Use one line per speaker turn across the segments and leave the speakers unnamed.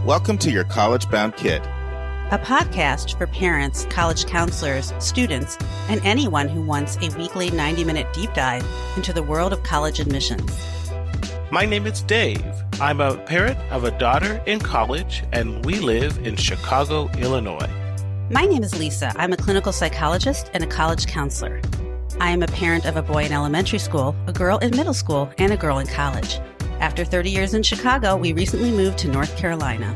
Welcome to Your College Bound Kid,
a podcast for parents, college counselors, students, and anyone who wants a weekly 90-minute deep dive into the world of college admissions.
My name is Dave. I'm a parent of a daughter in college, and we live in Chicago, Illinois.
My name is Lisa. I'm a clinical psychologist and a college counselor. I am a parent of a boy in elementary school, a girl in middle school, and a girl in college. After 30 years in Chicago, we recently moved to North Carolina.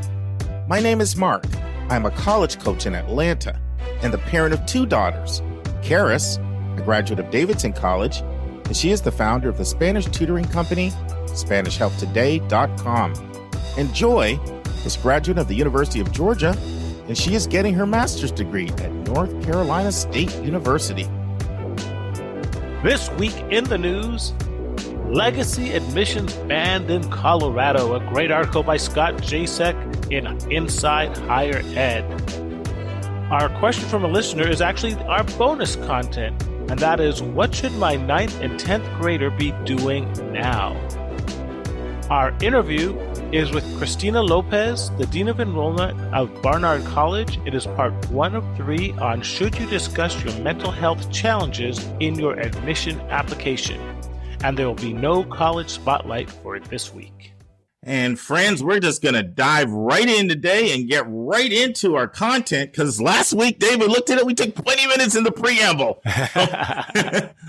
My name is Mark. I'm a college coach in Atlanta and the parent of two daughters. Karis, a graduate of Davidson College, and she is the founder of the Spanish tutoring company, SpanishHelpToday.com. And Joy is a graduate of the University of Georgia, and she is getting her master's degree at North Carolina State University.
This week in the news, legacy admissions banned in Colorado. A great article by Scott Jaschik in Inside Higher Ed. Our question from a listener is actually our bonus content, and that is, what should my 9th and 10th grader be doing now? Our interview is with Christina Lopez, the Dean of Enrollment of Barnard College. It is part 1 of 3 on should you discuss your mental health challenges in your admission application. And there will be no college spotlight for it this week.
And friends, we're just going to dive right in today and get right into our content, because last week, David looked at it, we took 20 minutes in the preamble.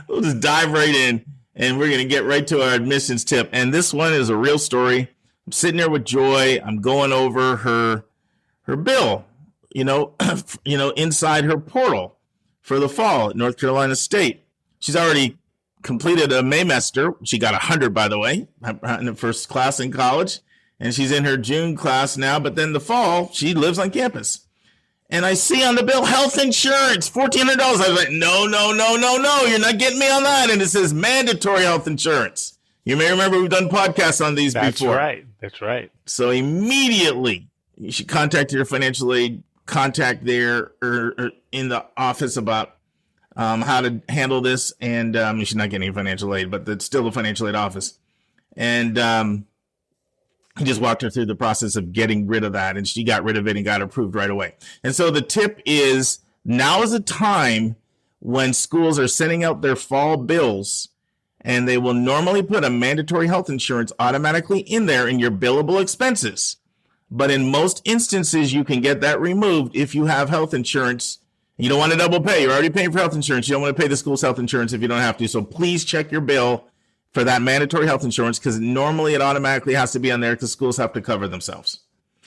We'll just dive right in, and we're going to get right to our admissions tip. And this one is a real story. I'm sitting there with Joy. I'm going over her bill, inside her portal for the fall at North Carolina State. She's already completed a Maymester. She got 100, by the way, in the first class in college. And she's in her June class now. But then the fall, she lives on campus. And I see on the bill, health insurance, $1,400. I was like, no, you're not getting me on that. And it says mandatory health insurance. You may remember we've done podcasts on these before.
That's right.
So immediately, you should contact your financial aid contact there or in the office about how to handle this. And she's not getting financial aid, but it's still the financial aid office. And he just walked her through the process of getting rid of that. And she got rid of it and got approved right away. And so the tip is, now is a time when schools are sending out their fall bills, and they will normally put a mandatory health insurance automatically in there in your billable expenses. But in most instances, you can get that removed if you have health insurance. You don't want to double pay. You're already paying for health insurance. You don't want to pay the school's health insurance if you don't have to. So please check your bill for that mandatory health insurance, because normally it automatically has to be on there because schools have to cover themselves.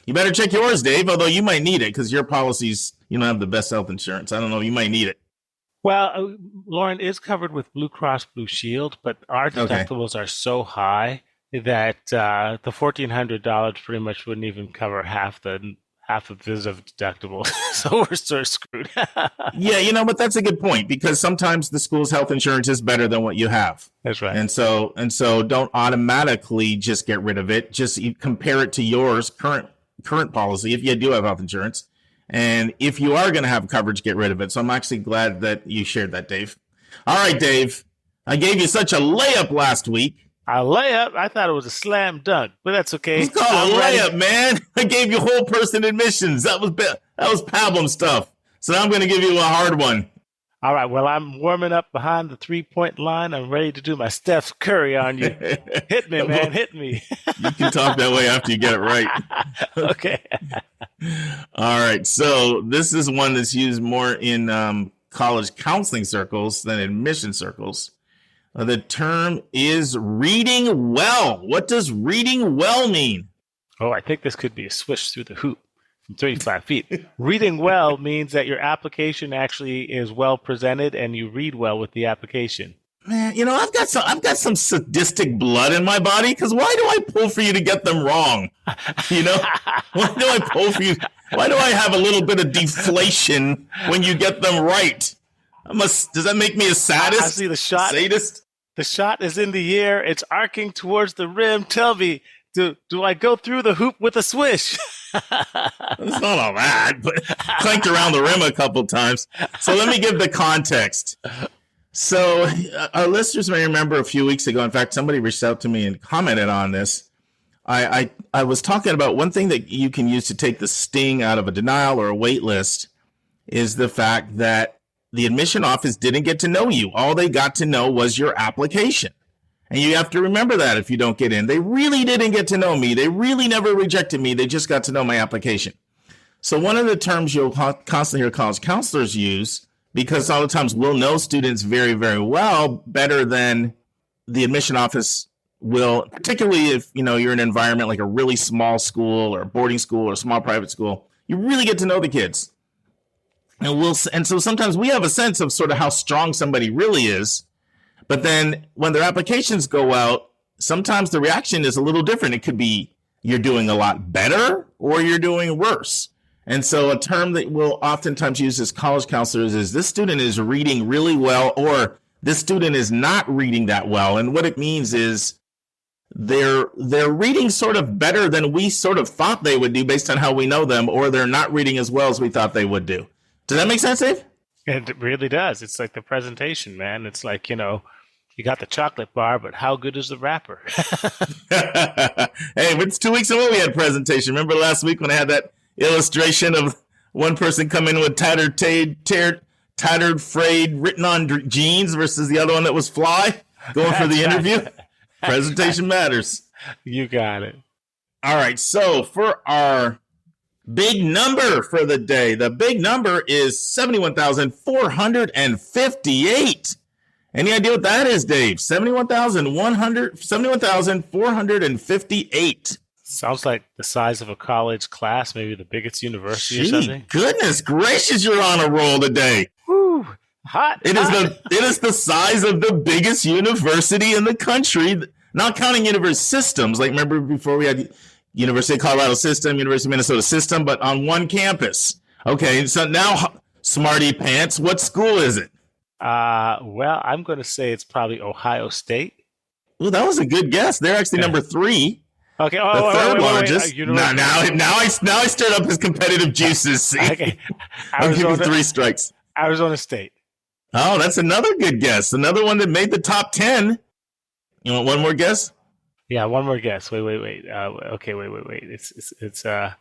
You better check yours, Dave, although you might need it because your policies, you don't have the best health insurance. I don't know. You might need it.
Well, Lauren is covered with Blue Cross Blue Shield, but our deductibles are so high that the $1,400 pretty much wouldn't even cover half of his deductible. So we're sort of screwed.
Yeah, but that's a good point, because sometimes the school's health insurance is better than what you have.
That's right.
And so don't automatically just get rid of it. Just compare it to yours current policy if you do have health insurance. And if you are going to have coverage, get rid of it. So I'm actually glad that you shared that, Dave. All right, Dave, I gave you such a layup last week.
A layup? I thought it was a slam dunk, but that's okay.
It's called a layup, man. I gave you whole person admissions. That was pablum stuff. So now I'm going to give you a hard one.
All right. Well, I'm warming up behind the 3-point line. I'm ready to do my Steph Curry on you. Hit me, man. Hit me.
You can talk that way after you get it right.
Okay.
All right. So this is one that's used more in college counseling circles than admission circles. The term is reading well. What does reading well mean?
Oh, I think this could be a swish through the hoop from 35 feet. Reading well means that your application actually is well presented and you read well with the application.
Man, I've got some sadistic blood in my body, because why do I pull for you to get them wrong? Why do I pull for you? Why do I have a little bit of deflation when you get them right? Does that make me a sadist?
I see the shot.
Sadist?
The shot is in the air. It's arcing towards the rim. Tell me, do I go through the hoop with a swish?
It's not all that, but clanked around the rim a couple times. So let me give the context. So our listeners may remember a few weeks ago, in fact, somebody reached out to me and commented on this. I was talking about one thing that you can use to take the sting out of a denial or a wait list is the fact that the admission office didn't get to know you. All they got to know was your application. And you have to remember that if you don't get in. They really didn't get to know me. They really never rejected me. They just got to know my application. So one of the terms you'll constantly hear college counselors use, because all the times we'll know students very, very well, better than the admission office will, particularly if you're in an environment like a really small school or a boarding school or a small private school. You really get to know the kids. And so sometimes we have a sense of sort of how strong somebody really is. But then when their applications go out, sometimes the reaction is a little different. It could be you're doing a lot better or you're doing worse. And so a term that we'll oftentimes use as college counselors is this student is reading really well or this student is not reading that well. And what it means is they're reading sort of better than we sort of thought they would do based on how we know them, or they're not reading as well as we thought they would do. Does that make sense, Dave?
It really does. It's like the presentation, man. It's like, you got the chocolate bar, but how good is the wrapper?
Hey, it's 2 weeks ago we had presentation. Remember last week when I had that illustration of one person coming in with tattered frayed written on jeans versus the other one that was fly going for the interview? Presentation matters.
You got it.
All right. So for our big number for the day, the big number is 71,458. Any idea what that is, Dave? 71,458.
Sounds like the size of a college class, maybe the biggest university or something.
Goodness gracious, you're on a roll today.
Woo, hot.
It is the size of the biggest university in the country, not counting university systems. Like remember before we had University of Colorado system, University of Minnesota system, but on one campus. Okay, so now, smarty pants, what school is it?
Well, I'm going to say it's probably Ohio State.
Well, that was a good guess. They're actually number 3.
Okay.
The third largest. Now I stirred up his competitive juices. See?
Okay.
I'll give you 3 strikes.
Arizona State.
Oh, that's another good guess. Another one that made the top 10. You want one more guess?
Yeah, one more guess. Wait. Okay, wait. It's the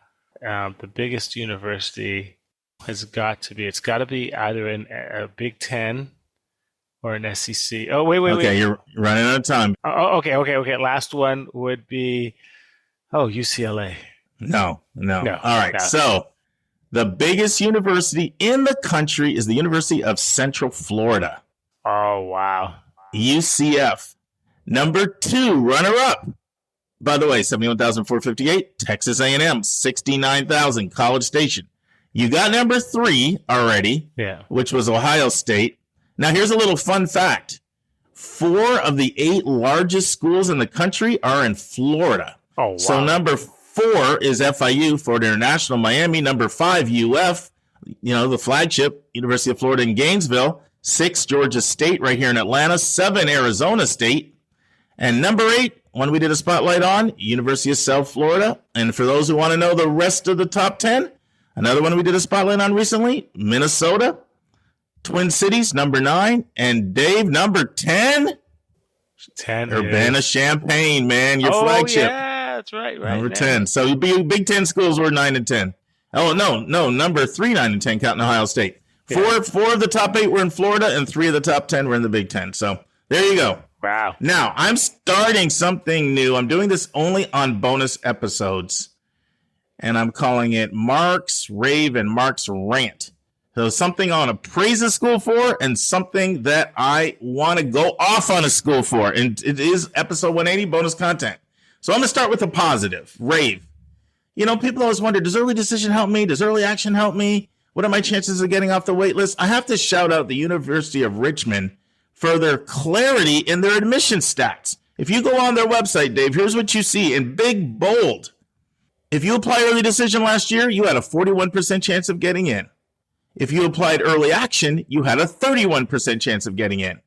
biggest university has got to be. It's got to be either in a Big Ten or an SEC. Oh, wait.
Okay, you're running out of time.
Oh, okay. Last one would be, UCLA.
No. All right. No. So the biggest university in the country is the University of Central Florida.
Oh, wow.
UCF. Number 2, runner-up. By the way, 71,458. Texas A&M, 69,000. College Station. You got number 3 already, which was Ohio State. Now, here's a little fun fact. 4 of the 8 largest schools in the country are in Florida.
Oh, wow.
So number 4 is FIU, Florida International, Miami. Number 5, UF, the flagship, University of Florida in Gainesville. 6, Georgia State right here in Atlanta. 7, Arizona State. And number 8, one we did a spotlight on, University of South Florida. And for those who want to know the rest of the top 10, another one we did a spotlight on recently, Minnesota. Twin Cities, number 9. And Dave, number 10?
10.
Urbana-Champaign, man, your flagship.
Yeah, that's right.
Number 10. So Big Ten schools were 9 and 10. Oh, no, number 3, 9 and 10, counting Ohio State.
Yeah.
4 of the top 8 were in Florida, and 3 of the top 10 were in the Big Ten. So there you go.
Wow.
Now, I'm starting something new. I'm doing this only on bonus episodes, and I'm calling it Mark's Rave and Mark's Rant. So something I want to praise a school for and something that I want to go off on a school for. And it is episode 180 bonus content. So I'm going to start with a positive. Rave. People always wonder, does early decision help me? Does early action help me? What are my chances of getting off the wait list? I have to shout out the University of Richmond for their clarity in their admission stats. If you go on their website, Dave, here's what you see in big bold. If you applied early decision last year, you had a 41% chance of getting in. If you applied early action, you had a 31% chance of getting in.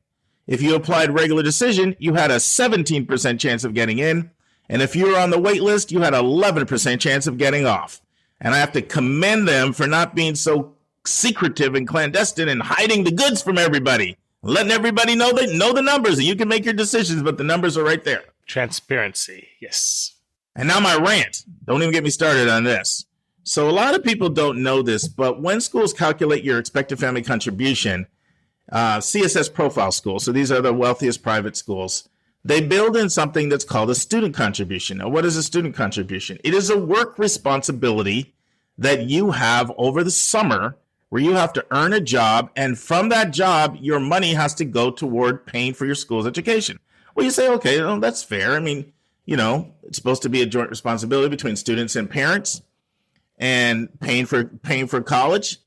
If you applied regular decision, you had a 17% chance of getting in. And if you were on the wait list, you had an 11% chance of getting off. And I have to commend them for not being so secretive and clandestine and hiding the goods from everybody. Letting everybody know they know the numbers and you can make your decisions, but the numbers are right there.
Transparency, yes.
And now my rant. Don't even get me started on this. So a lot of people don't know this, but when schools calculate your expected family contribution, CSS profile schools, so these are the wealthiest private schools, they build in something that's called a student contribution. Now, what is a student contribution? It is a work responsibility that you have over the summer where you have to earn a job, and from that job, your money has to go toward paying for your school's education. Well, you say, okay, well, that's fair. I mean, it's supposed to be a joint responsibility between students and parents and paying for college.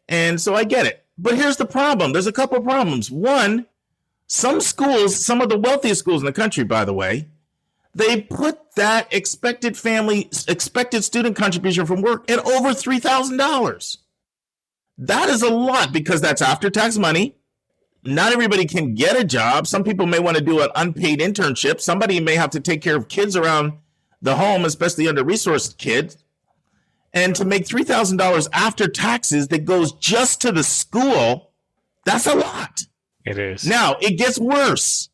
And so I get it. But here's the problem. There's a couple of problems. One, some schools, some of the wealthiest schools in the country, by the way, they put that expected student contribution from work at over $3,000. That is a lot because that's after-tax money. Not everybody can get a job. Some people may want to do an unpaid internship. Somebody may have to take care of kids around the home, especially under-resourced kids. And to make $3,000 after taxes that goes just to the school, that's a lot.
It is.
Now, it gets worse.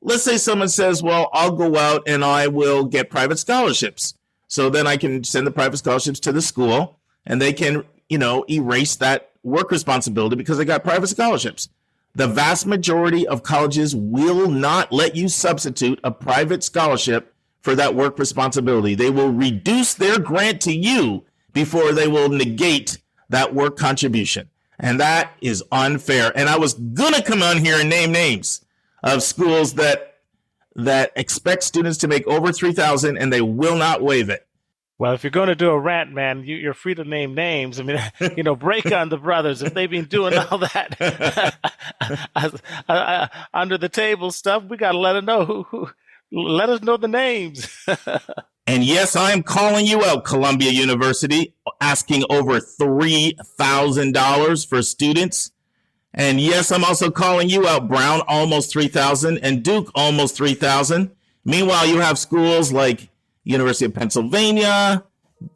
Let's say someone says, well, I'll go out and I will get private scholarships. So then I can send the private scholarships to the school and they can, erase that work responsibility because they got private scholarships. The vast majority of colleges will not let you substitute a private scholarship for that work responsibility. They will reduce their grant to you before they will negate that work contribution. And that is unfair. And I was going to come on here and name names of schools that expect students to make over $3,000 and they will not waive it.
Well, if you're going to do a rant, man, you're free to name names. I mean, break on the brothers. If they've been doing all that under the table stuff, we got to let them know let us know the names.
And yes, I am calling you out, Columbia University, asking over $3,000 for students. And yes, I'm also calling you out, Brown, almost $3,000, and Duke, almost $3,000. Meanwhile, you have schools like University of Pennsylvania,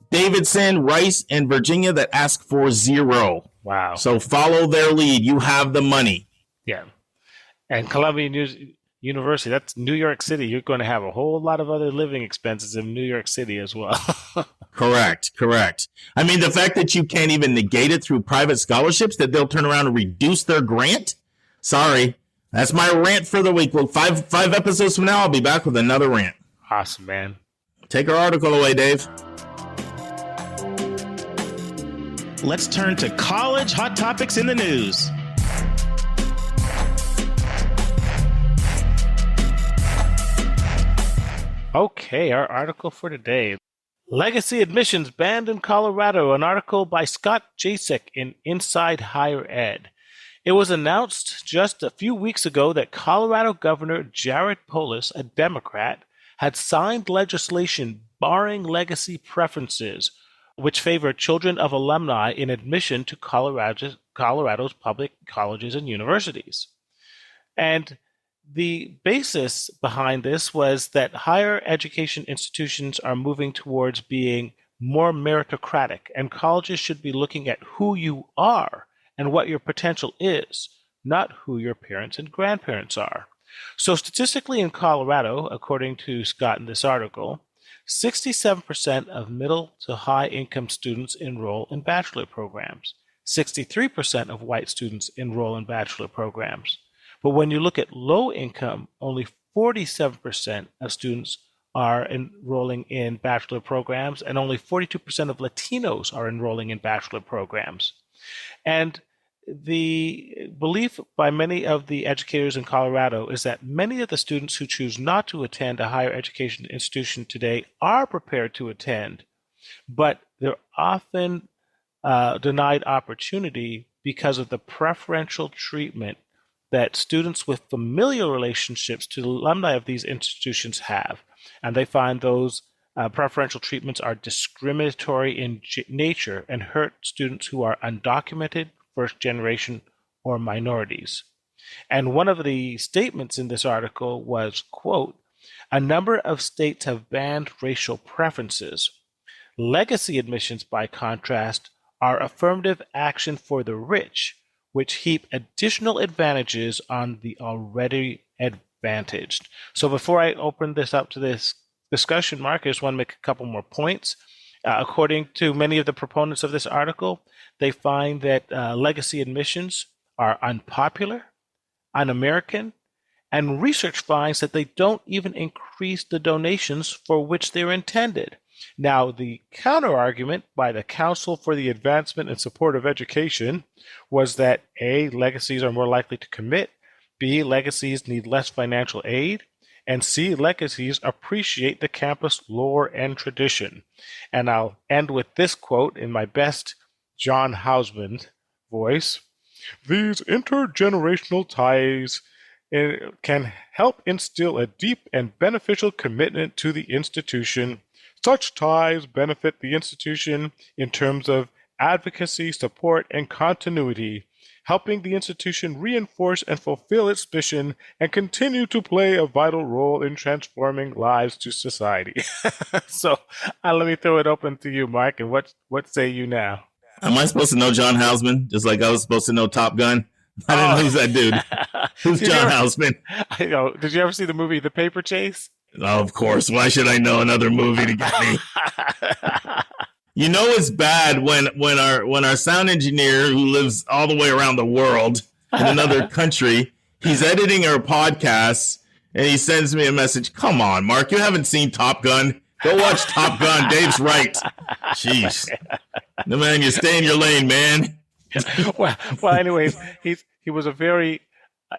Davidson, Rice, and Virginia that ask for $0.
Wow.
So follow their lead. You have the money.
Yeah. And Columbia University, that's New York City. You're going to have a whole lot of other living expenses in New York City as well.
Correct. I mean, the fact that you can't even negate it through private scholarships, that they'll turn around and reduce their grant. Sorry. That's my rant for the week. Well, five episodes from now, I'll be back with another rant.
Awesome, man.
Take our article away, Dave. Let's turn to college hot topics in the news.
Okay, our article for today. Legacy admissions banned in Colorado, an article by Scott Jaschik in Inside Higher Ed. It was announced just a few weeks ago that Colorado Governor Jared Polis, a Democrat, had signed legislation barring legacy preferences, which favor children of alumni in admission to Colorado's public colleges and universities. And the basis behind this was that higher education institutions are moving towards being more meritocratic, and colleges should be looking at who you are and what your potential is, not who your parents and grandparents are. So statistically in Colorado, according to Scott in this article, 67% of middle to high income students enroll in bachelor programs. 63% of white students enroll in bachelor programs. But when you look at low income, only 47% of students are enrolling in bachelor programs, and only 42% of Latinos are enrolling in bachelor programs. And the belief by many of the educators in Colorado is that many of the students who choose not to attend a higher education institution today are prepared to attend, but they're often denied opportunity because of the preferential treatment that students with familial relationships to alumni of these institutions have. And they find those preferential treatments are discriminatory in nature and hurt students who are undocumented, first generation, or minorities. And one of the statements in this article was, quote, "A number of states have banned racial preferences. Legacy admissions, by contrast, are affirmative action for the rich, which heap additional advantages on the already advantaged." So before I open this up to this discussion, Mark, I just want to make a couple more points. According to many of the proponents of this article, they find that legacy admissions are unpopular, un-American, and research finds that they don't even increase the donations for which they're intended. Now, the counter-argument by the Council for the Advancement and Support of Education was that A, legacies are more likely to commit, B, legacies need less financial aid, and C, legacies appreciate the campus lore and tradition. And I'll end with this quote in my best John Hausman voice. These intergenerational ties can help instill a deep and beneficial commitment to the institution. Such ties benefit the institution in terms of advocacy, support, and continuity, helping the institution reinforce and fulfill its mission and continue to play a vital role in transforming lives to society. So let me throw it open to you, Mark, and what say you now?
Am I supposed to know John Hausman, just like I was supposed to know Top Gun? I didn't know who's that dude. Who's John Hausman?
I know. Did you ever see the movie The Paper Chase?
Oh, of course. Why should I know another movie to get me? You know it's bad when our sound engineer, who lives all the way around the world in another country, he's editing our podcasts and he sends me a message. Come on, Mark, you haven't seen Top Gun? Go watch Top Gun. Dave's right. Jeez. No, man, you stay in your lane, man.
well, anyways, he was a very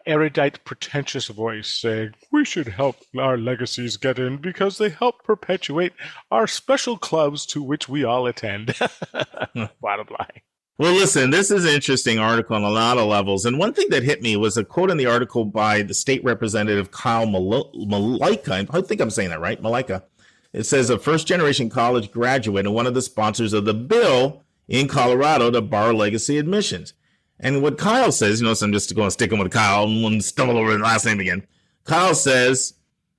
erudite, pretentious voice saying, we should help our legacies get in because they help perpetuate our special clubs to which we all attend. Bottom line.
Well, listen, this is an interesting article on a lot of levels. And one thing that hit me was a quote in the article by the state representative, Kyle Malika. I think I'm saying that right, Malika. It says a first-generation college graduate and one of the sponsors of the bill in Colorado to bar legacy admissions. And what Kyle says, so I'm just going to stick him with Kyle and stumble over the last name again. Kyle says,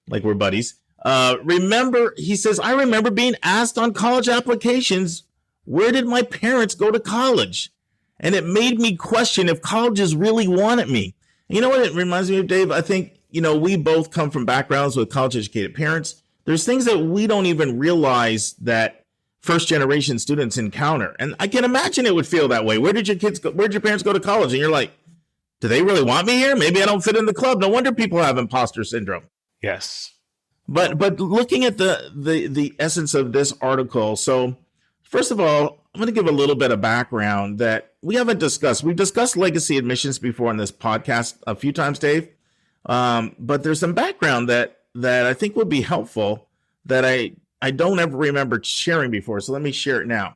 like we're buddies, he says, I remember being asked on college applications, where did my parents go to college? And it made me question if colleges really wanted me. And you know what it reminds me of, Dave? I think, we both come from backgrounds with college-educated parents. There's things that we don't even realize that first-generation students encounter. And I can imagine it would feel that way. Where did your kids go? Where did your parents go to college? And you're like, do they really want me here? Maybe I don't fit in the club. No wonder people have imposter syndrome.
Yes.
But looking at the essence of this article, so first of all, I'm going to give a little bit of background that we haven't discussed. We've discussed legacy admissions before in this podcast a few times, Dave. But there's some background that I think would be helpful that I don't ever remember sharing before. So let me share it now.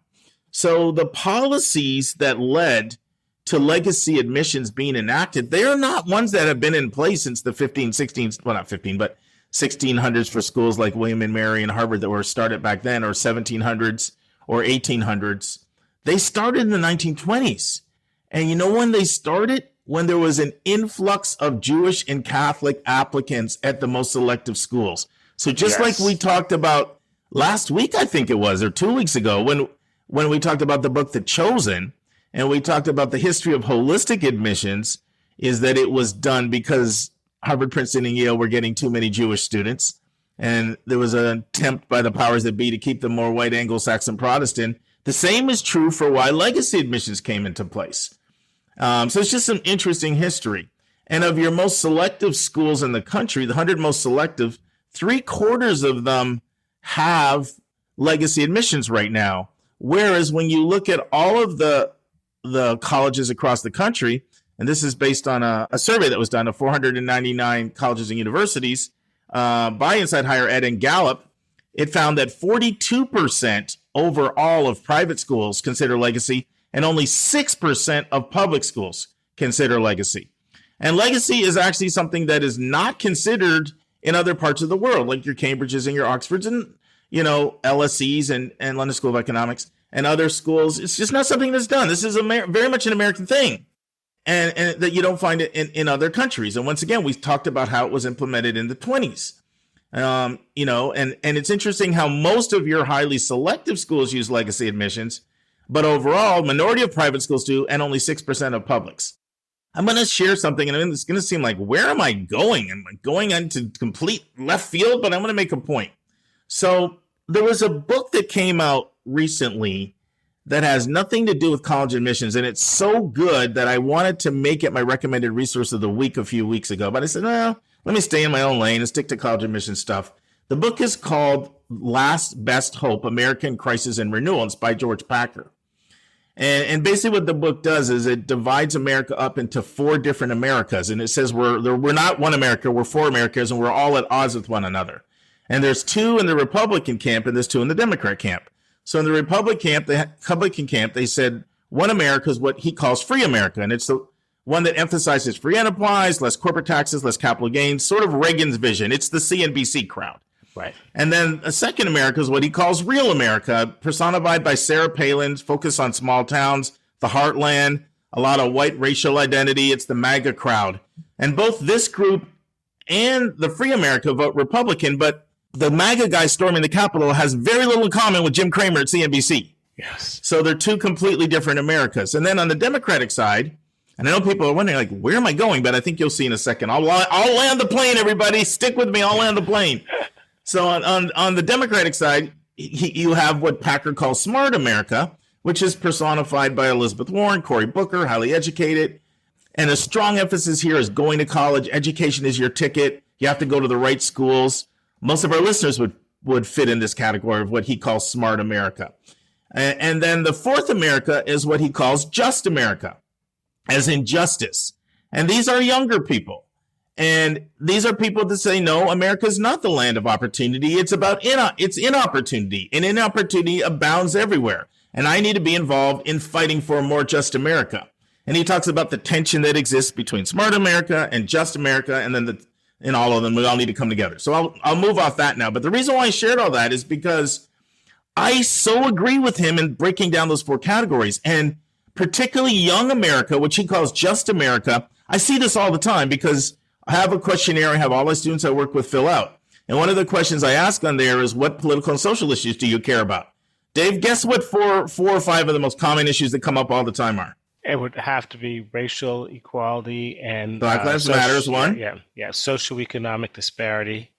So the policies that led to legacy admissions being enacted, they are not ones that have been in place since the 1600s for schools like William and Mary and Harvard that were started back then, or 1700s or 1800s. They started in the 1920s. And you know when they started? When there was an influx of Jewish and Catholic applicants at the most selective schools. So just like we talked about last week, I think it was, or 2 weeks ago, when we talked about the book The Chosen, and we talked about the history of holistic admissions, is that it was done because Harvard, Princeton, and Yale were getting too many Jewish students. And there was an attempt by the powers that be to keep them more white Anglo-Saxon Protestant. The same is true for why legacy admissions came into place. So it's just some interesting history. And of your most selective schools in the country, the 100 most selective, 3/4 of them have legacy admissions right now. Whereas when you look at all of the colleges across the country, and this is based on a survey that was done of 499 colleges and universities by Inside Higher Ed and Gallup, it found that 42% overall of private schools consider legacy, and only 6% of public schools consider legacy. And legacy is actually something that is not considered in other parts of the world, like your Cambridges and your Oxfords and, LSEs and London School of Economics and other schools. It's just not something that's done. This is very much an American thing, and that you don't find it in other countries. And once again, we talked about how it was implemented in the 20s. And it's interesting how most of your highly selective schools use legacy admissions, but overall, minority of private schools do, and only 6% of publics. I'm going to share something, and it's going to seem like, where am I going? Am I going into complete left field? But I'm going to make a point. So there was a book that came out recently that has nothing to do with college admissions, and it's so good that I wanted to make it my recommended resource of the week a few weeks ago. But I said, well, let me stay in my own lane and stick to college admissions stuff. The book is called Last Best Hope, American Crisis and Renewal. It's by George Packer. And basically what the book does is it divides America up into 4 different Americas. And it says we're not one America, we're 4 Americas, and we're all at odds with one another. And there's 2 in the Republican camp, and there's 2 in the Democrat camp. So in the Republican camp, they said one America is what he calls free America. And it's the one that emphasizes free enterprise, less corporate taxes, less capital gains, sort of Reagan's vision. It's the CNBC crowd.
Right.
And then a second America is what he calls real America, personified by Sarah Palin's focus on small towns, the heartland, a lot of white racial identity. It's the MAGA crowd. And both this group and the free America vote Republican, but the MAGA guy storming the Capitol has very little in common with Jim Cramer at CNBC.
Yes.
So they're 2 completely different Americas. And then on the Democratic side, and I know people are wondering, like, where am I going? But I think you'll see in a second. I'll land the plane, everybody. Stick with me. I'll land the plane. So on the Democratic side, you have what Packer calls smart America, which is personified by Elizabeth Warren, Cory Booker, highly educated. And a strong emphasis here is going to college. Education is your ticket. You have to go to the right schools. Most of our listeners would fit in this category of what he calls smart America. And then the fourth America is what he calls just America, as in justice. And these are younger people. And these are people that say, no, America is not the land of opportunity. It's about it's inopportunity. And inopportunity abounds everywhere. And I need to be involved in fighting for a more just America. And he talks about the tension that exists between smart America and just America, and then in all of them, we all need to come together. So I'll move off that now. But the reason why I shared all that is because I so agree with him in breaking down those 4 categories. And particularly young America, which he calls just America, I see this all the time because I have a questionnaire I have all the students I work with fill out. And one of the questions I ask on there is, what political and social issues do you care about? Dave, guess what 4 or 5 of the most common issues that come up all the time are?
It would have to be racial equality and
Black Lives Matter is one.
Yeah. Socioeconomic disparity,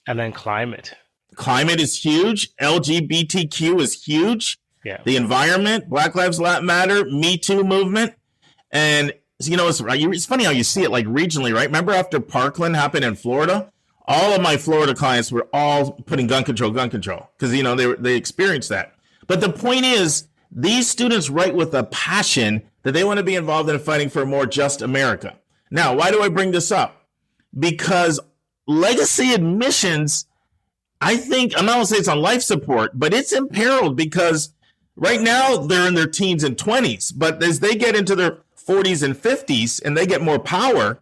and then climate.
Climate is huge. LGBTQ is huge.
Yeah.
The environment, Black Lives Matter, Me Too movement. And, it's funny how you see it like regionally, right? Remember after Parkland happened in Florida? All of my Florida clients were all putting gun control, because, they experienced that. But the point is, these students write with a passion that they want to be involved in fighting for a more just America. Now, why do I bring this up? Because legacy admissions, I think, I'm not going to say it's on life support, but it's imperiled because right now they're in their teens and 20s. But as they get into their 40s and 50s and they get more power,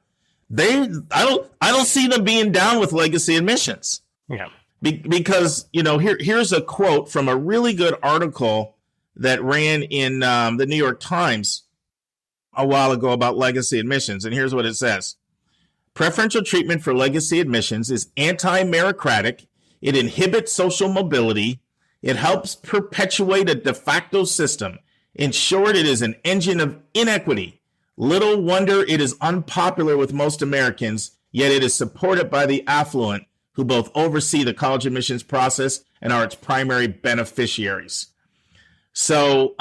I don't see them being down with legacy admissions.
Yeah.
Because, here's a quote from a really good article that ran in the New York Times a while ago about legacy admissions. And here's what it says. Preferential treatment for legacy admissions is anti-meritocratic. It inhibits social mobility. It helps perpetuate a de facto system. In short, it is an engine of inequity. Little wonder it is unpopular with most Americans, yet it is supported by the affluent, who both oversee the college admissions process and are its primary beneficiaries. So,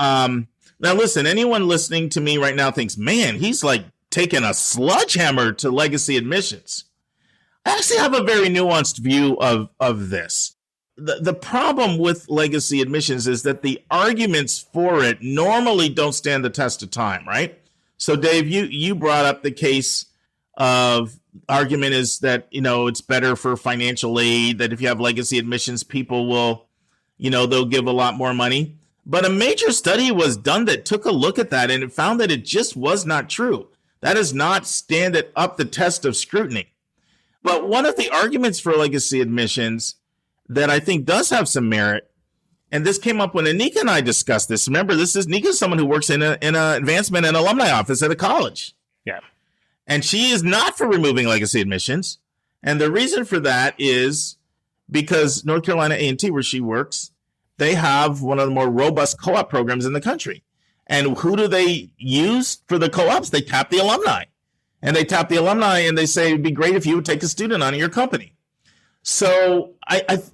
now listen, anyone listening to me right now thinks, man, he's like taking a sledgehammer to legacy admissions. I actually have a very nuanced view of this. The problem with legacy admissions is that the arguments for it normally don't stand the test of time, right? So, Dave, you brought up the case of argument is that, it's better for financial aid, that if you have legacy admissions, people will, they'll give a lot more money. But a major study was done that took a look at that, and it found that it just was not true. That does not stand up the test of scrutiny. But one of the arguments for legacy admissions that I think does have some merit, and this came up when Anika and I discussed this. Remember, Anika is someone who works in an advancement and alumni office at a college.
Yeah.
And she is not for removing legacy admissions. And the reason for that is because North Carolina A&T, where she works, they have one of the more robust co-op programs in the country. And who do they use for the co-ops? They tap the alumni. And they tap the alumni and they say, it'd be great if you would take a student on in your company. So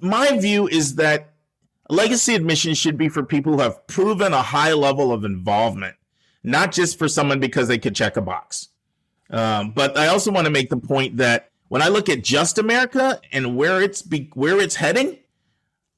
my view is that legacy admission should be for people who have proven a high level of involvement, not just for someone because they could check a box. But I also want to make the point that when I look at Just America and where it's heading,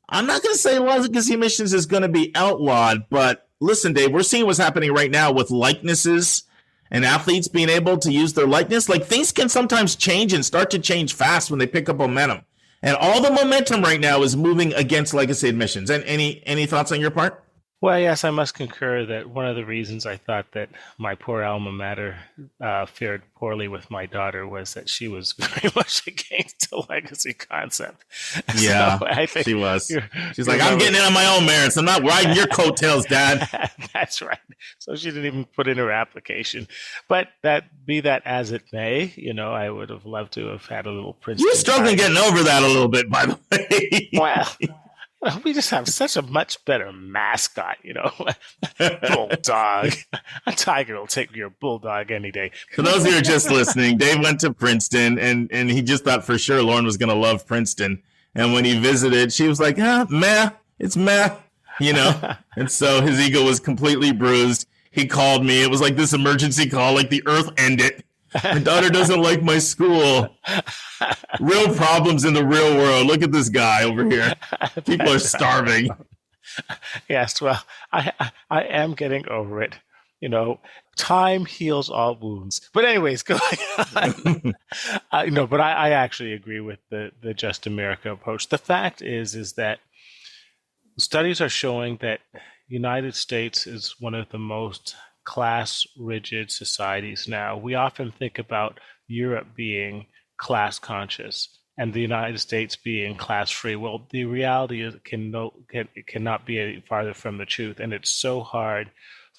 I'm not going to say legacy admissions is going to be outlawed. But listen, Dave, we're seeing what's happening right now with likenesses and athletes being able to use their likeness. Like, things can sometimes change and start to change fast when they pick up momentum. And all the momentum right now is moving against legacy admissions. And any thoughts on your part?
Well, yes, I must concur that one of the reasons I thought that my poor alma mater fared poorly with my daughter was that she was very much against the legacy concept.
Yeah,
so I think
she was. She's like, I'm getting in on my own merits. I'm not riding your coattails, Dad.
That's right. So she didn't even put in her application. But that as it may, I would have loved to have had a little Princeton.
You're struggling getting over that a little bit, by the way.
Well, we just have such a much better mascot, Bulldog. A tiger will take your bulldog any day.
For those who are just listening, Dave went to Princeton, and he just thought for sure Lauren was going to love Princeton. And when he visited, she was like, meh, it's meh, And so his ego was completely bruised. He called me. It was like this emergency call, like the earth ended. My daughter doesn't like my school. Real problems in the real world. Look at this guy over here. People are starving.
Yes, well, I am getting over it. Time heals all wounds. But anyways, going on. But I actually agree with the Just America approach. The fact is that studies are showing that United States is one of the most class-rigid societies now. We often think about Europe being class-conscious and the United States being class-free. Well, the reality is it cannot be any farther from the truth, and it's so hard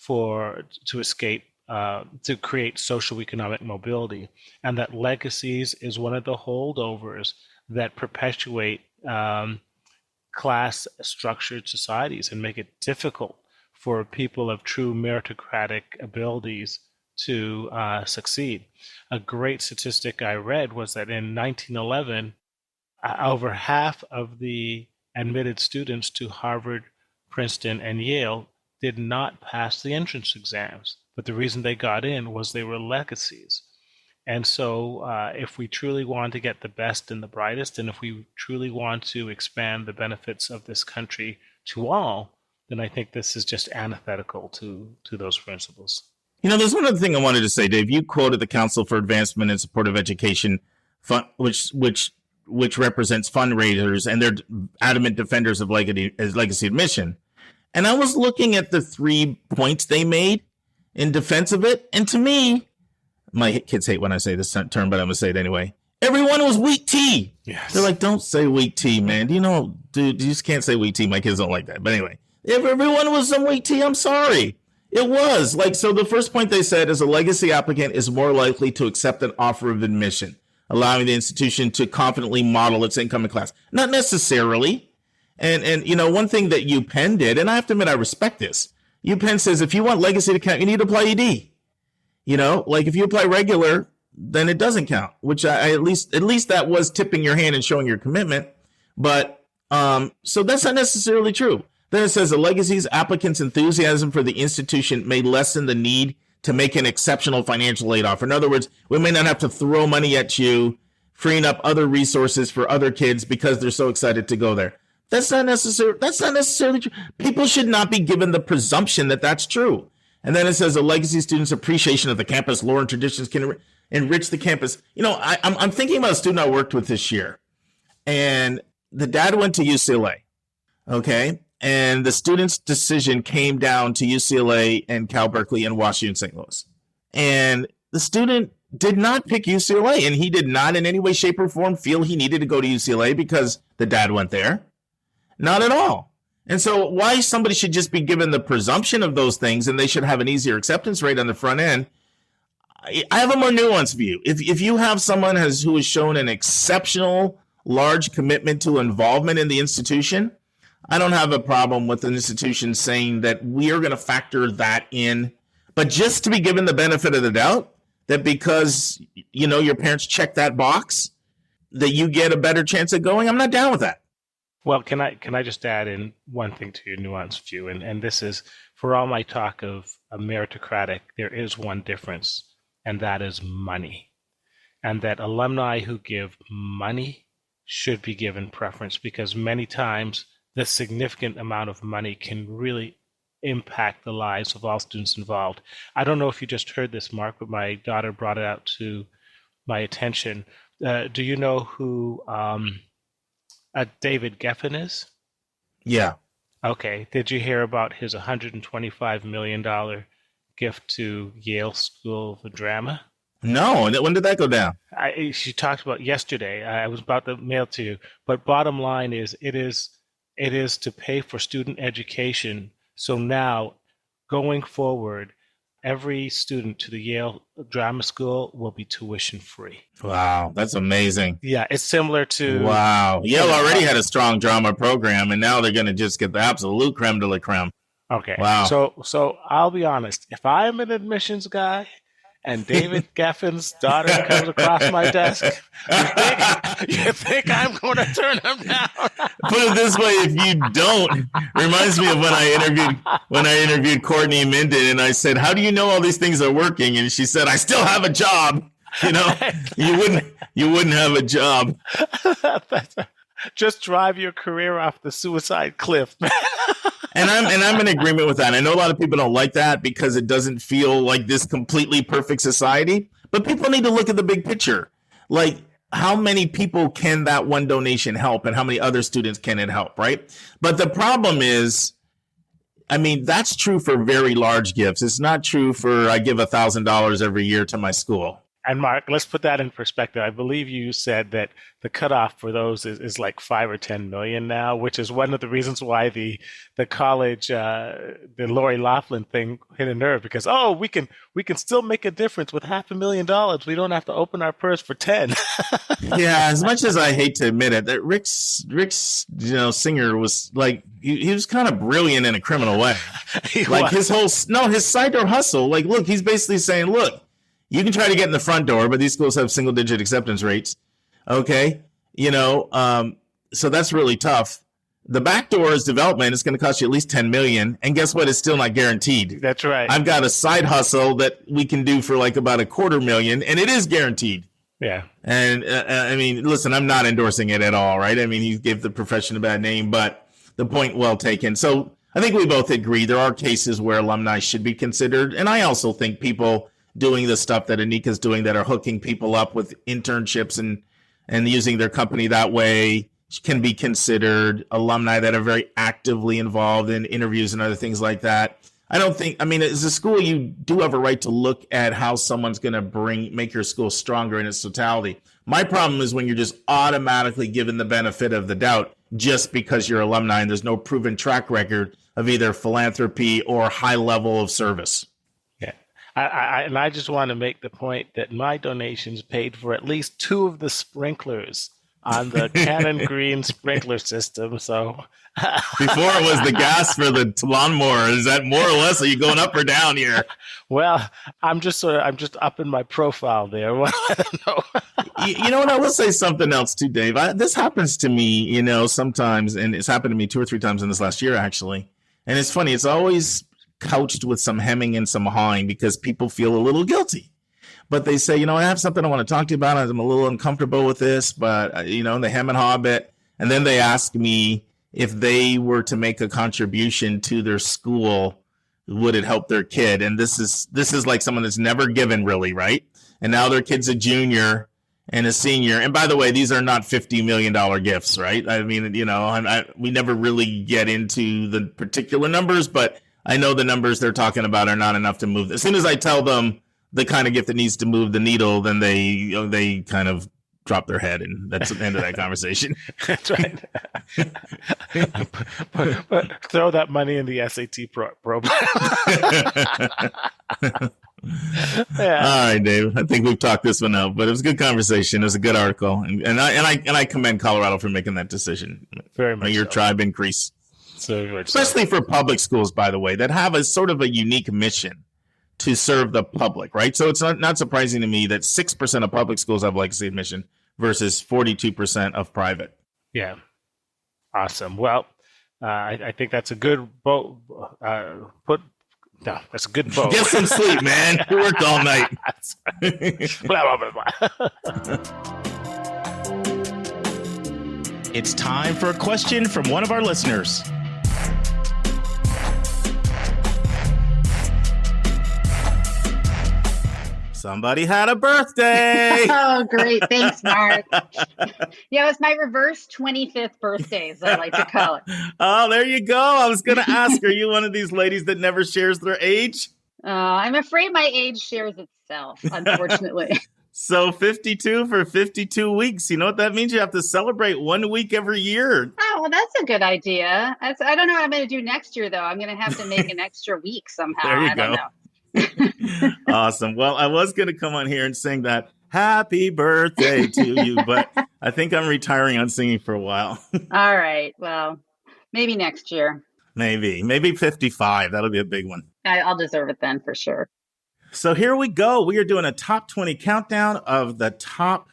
to escape, to create social economic mobility, and that legacies is one of the holdovers that perpetuate class-structured societies and make it difficult for people of true meritocratic abilities to succeed. A great statistic I read was that in 1911, over half of the admitted students to Harvard, Princeton, and Yale did not pass the entrance exams. But the reason they got in was they were legacies. And so if we truly want to get the best and the brightest, and if we truly want to expand the benefits of this country to all, then I think this is just antithetical to those principles.
There's one other thing I wanted to say, Dave. You quoted the Council for Advancement and Supportive Education, which represents fundraisers, and they're adamant defenders of legacy admission. And I was looking at the 3 points they made in defense of it, and to me, my kids hate when I say this term, but I'm going to say it anyway. Everyone was weak tea. Yes. They're like, don't say weak tea, man. Dude, you just can't say weak tea. My kids don't like that. But anyway. If everyone was some weak tea, I'm sorry. It was. So the first point they said is a legacy applicant is more likely to accept an offer of admission, allowing the institution to confidently model its income and class. Not necessarily. And one thing that UPenn did, and I have to admit I respect this. UPenn says if you want legacy to count, you need to apply ED. If you apply regular, then it doesn't count, which I at least that was tipping your hand and showing your commitment. But so that's not necessarily true. Then it says the legacy's applicants' enthusiasm for the institution may lessen the need to make an exceptional financial aid offer. In other words, we may not have to throw money at you, freeing up other resources for other kids because they're so excited to go there. That's not necessarily true. People should not be given the presumption that that's true. And then it says a legacy student's appreciation of the campus lore and traditions can enrich the campus. I'm thinking about a student I worked with this year, and the dad went to UCLA. Okay. And the student's decision came down to UCLA and Cal Berkeley and Washington St. Louis. And the student did not pick UCLA, and he did not in any way, shape, or form feel he needed to go to UCLA because the dad went there. Not at all. And so why somebody should just be given the presumption of those things and they should have an easier acceptance rate on the front end, I have a more nuanced view. If you have someone who has shown an exceptional large commitment to involvement in the institution, I don't have a problem with an institution saying that we are going to factor that in. But just to be given the benefit of the doubt that because, your parents check that box, that you get a better chance of going, I'm not down with that.
Well, can I just add in one thing to your nuanced view? And this is, for all my talk of a meritocratic, there is one difference, and that is money. And that alumni who give money should be given preference, because many times the significant amount of money can really impact the lives of all students involved. I don't know if you just heard this, Mark, but my daughter brought it out to my attention. Do you know who David Geffen is?
Yeah.
Okay. Did you hear about his $125 million gift to Yale School of Drama?
No. When did that go down?
She talked about yesterday. I was about to mail to you. But bottom line is, it is to pay for student education. So now, going forward, every student to the Yale Drama School will be tuition free.
Wow, that's amazing.
Yeah, it's similar to...
Wow. Yale already had a strong drama program, and now they're going to just get the absolute creme de la creme.
Okay.
Wow.
So I'll be honest. If I'm an admissions guy and David Geffen's daughter comes across my desk, you think I'm going to turn him down?
Put it this way, if you don't, reminds me of when I interviewed Courtney Minden, and I said, "How do you know all these things are working?" And she said, "I still have a job." You know, you wouldn't have a job.
Just drive your career off the suicide cliff.
And I'm in agreement with that. I know a lot of people don't like that because it doesn't feel like this completely perfect society. But people need to look at the big picture. Like, how many people can that one donation help, and how many other students can it help, right? But the problem is, I mean, that's true for very large gifts. It's not true for I give $1,000 every year to my school.
And Mark, let's put that in perspective. I believe you said that the cutoff for those is like 5 or 10 million now, which is one of the reasons why the college, the Lori Loughlin thing hit a nerve, because, we can still make a difference with $500,000. We don't have to open our purse for 10.
Yeah, as much as I hate to admit it, that Rick's Singer was like, he was kind of brilliant in a criminal way. His side door hustle. Like, look, he's basically saying, look, you can try to get in the front door, but these schools have single-digit acceptance rates. Okay, so that's really tough. The back door is development. It's going to cost you at least $10 million, and guess what? It's still not guaranteed.
That's right.
I've got a side hustle that we can do for like about $250,000, and it is guaranteed.
Yeah.
And I mean, listen, I'm not endorsing it at all, right? I mean, he gave the profession a bad name, but the point well taken. So I think we both agree there are cases where alumni should be considered, and I also think people doing the stuff that Anika's doing that are hooking people up with internships and using their company that way can be considered. Alumni that are very actively involved in interviews and other things like that. As a school, you do have a right to look at how someone's going to make your school stronger in its totality. My problem is when you're just automatically given the benefit of the doubt just because you're alumni and there's no proven track record of either philanthropy or high level of service.
I just want to make the point that my donations paid for at least 2 of the sprinklers on the Cannon Green sprinkler system. So
before it was the gas for the lawnmower. Is that more or less? Are you going up or down here?
Well, I'm just upping my profile there. Well, I don't know.
You know what? I will say something else too, Dave. This happens to me, sometimes, and it's happened to me 2 or 3 times in this last year, actually. And it's funny. It's always couched with some hemming and some hawing because people feel a little guilty. But they say, I have something I want to talk to you about. I'm a little uncomfortable with this, but, they hem and haw a bit. And then they ask me if they were to make a contribution to their school, would it help their kid? And this is like someone that's never given really, right? And now their kid's a junior and a senior. And by the way, these are not $50 million gifts, right? I mean, we never really get into the particular numbers, but I know the numbers they're talking about are not enough to move. As soon as I tell them the kind of gift that needs to move the needle, then they kind of drop their head, and that's the end of that conversation.
That's right. but throw that money in the SAT program.
Yeah. All right, Dave. I think we've talked this one out, but it was a good conversation. It was a good article, and I commend Colorado for making that decision.
Very much.
Your tribe increase. Especially for public schools, by the way, that have a sort of a unique mission to serve the public, right? So it's not surprising to me that 6% of public schools have legacy admission, versus 42% of private.
Yeah. Awesome. Well, I think that's a good vote. That's a good vote.
Get some sleep, man. You worked all night.
Blah, blah, blah, blah.
It's time for a question from one of our listeners. Somebody had a birthday.
Oh, great. Thanks, Mark. Yeah, it was my reverse 25th birthday, as I like to call it.
Oh, there you go. I was going to ask, are you one of these ladies that never shares their age?
I'm afraid my age shares itself, unfortunately.
So 52 for 52 weeks. You know what that means? You have to celebrate 1 week every year.
Oh, well, that's a good idea. I don't know what I'm going to do next year, though. I'm going to have to make an extra week somehow.
There you
I
go.
don't know.
Awesome. Well, I was going to come on here and sing that happy birthday to you, but I think I'm retiring on singing for a while.
All right. Well, maybe next year.
Maybe 55. That'll be a big one.
I'll deserve it then for sure.
So here we go. We are doing a top 20 countdown of the top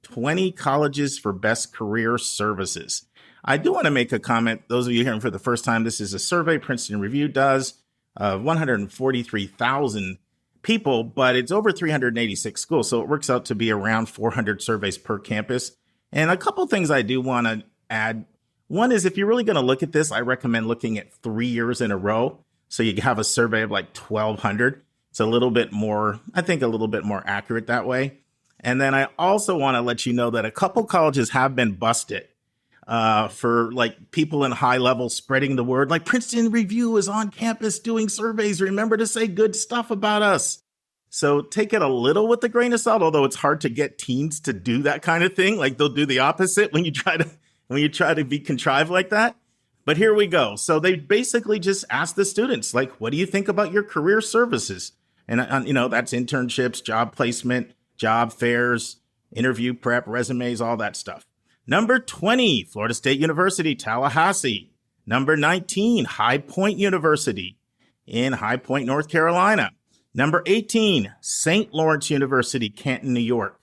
20 colleges for best career services. I do want to make a comment. Those of you hearing for the first time, this is a survey Princeton Review does of 143,000 people, but it's over 386 schools. So it works out to be around 400 surveys per campus. And a couple things I do want to add. One is if you're really going to look at this, I recommend looking at 3 years in a row. So you have a survey of like 1,200. It's a little bit more, I think a little bit more accurate that way. And then I also want to let you know that a couple colleges have been busted for like people in high level spreading the word. Like Princeton Review is on campus doing surveys. Remember to say good stuff about us. So take it a little with a grain of salt, although it's hard to get teens to do that kind of thing. Like they'll do the opposite when you try to be contrived like that. But here we go. So they basically just asked the students, like, what do you think about your career services? And, that's internships, job placement, job fairs, interview prep, resumes, all that stuff. Number 20, Florida State University, Tallahassee. Number 19, High Point University in High Point, North Carolina. Number 18, St. Lawrence University, Canton, New York.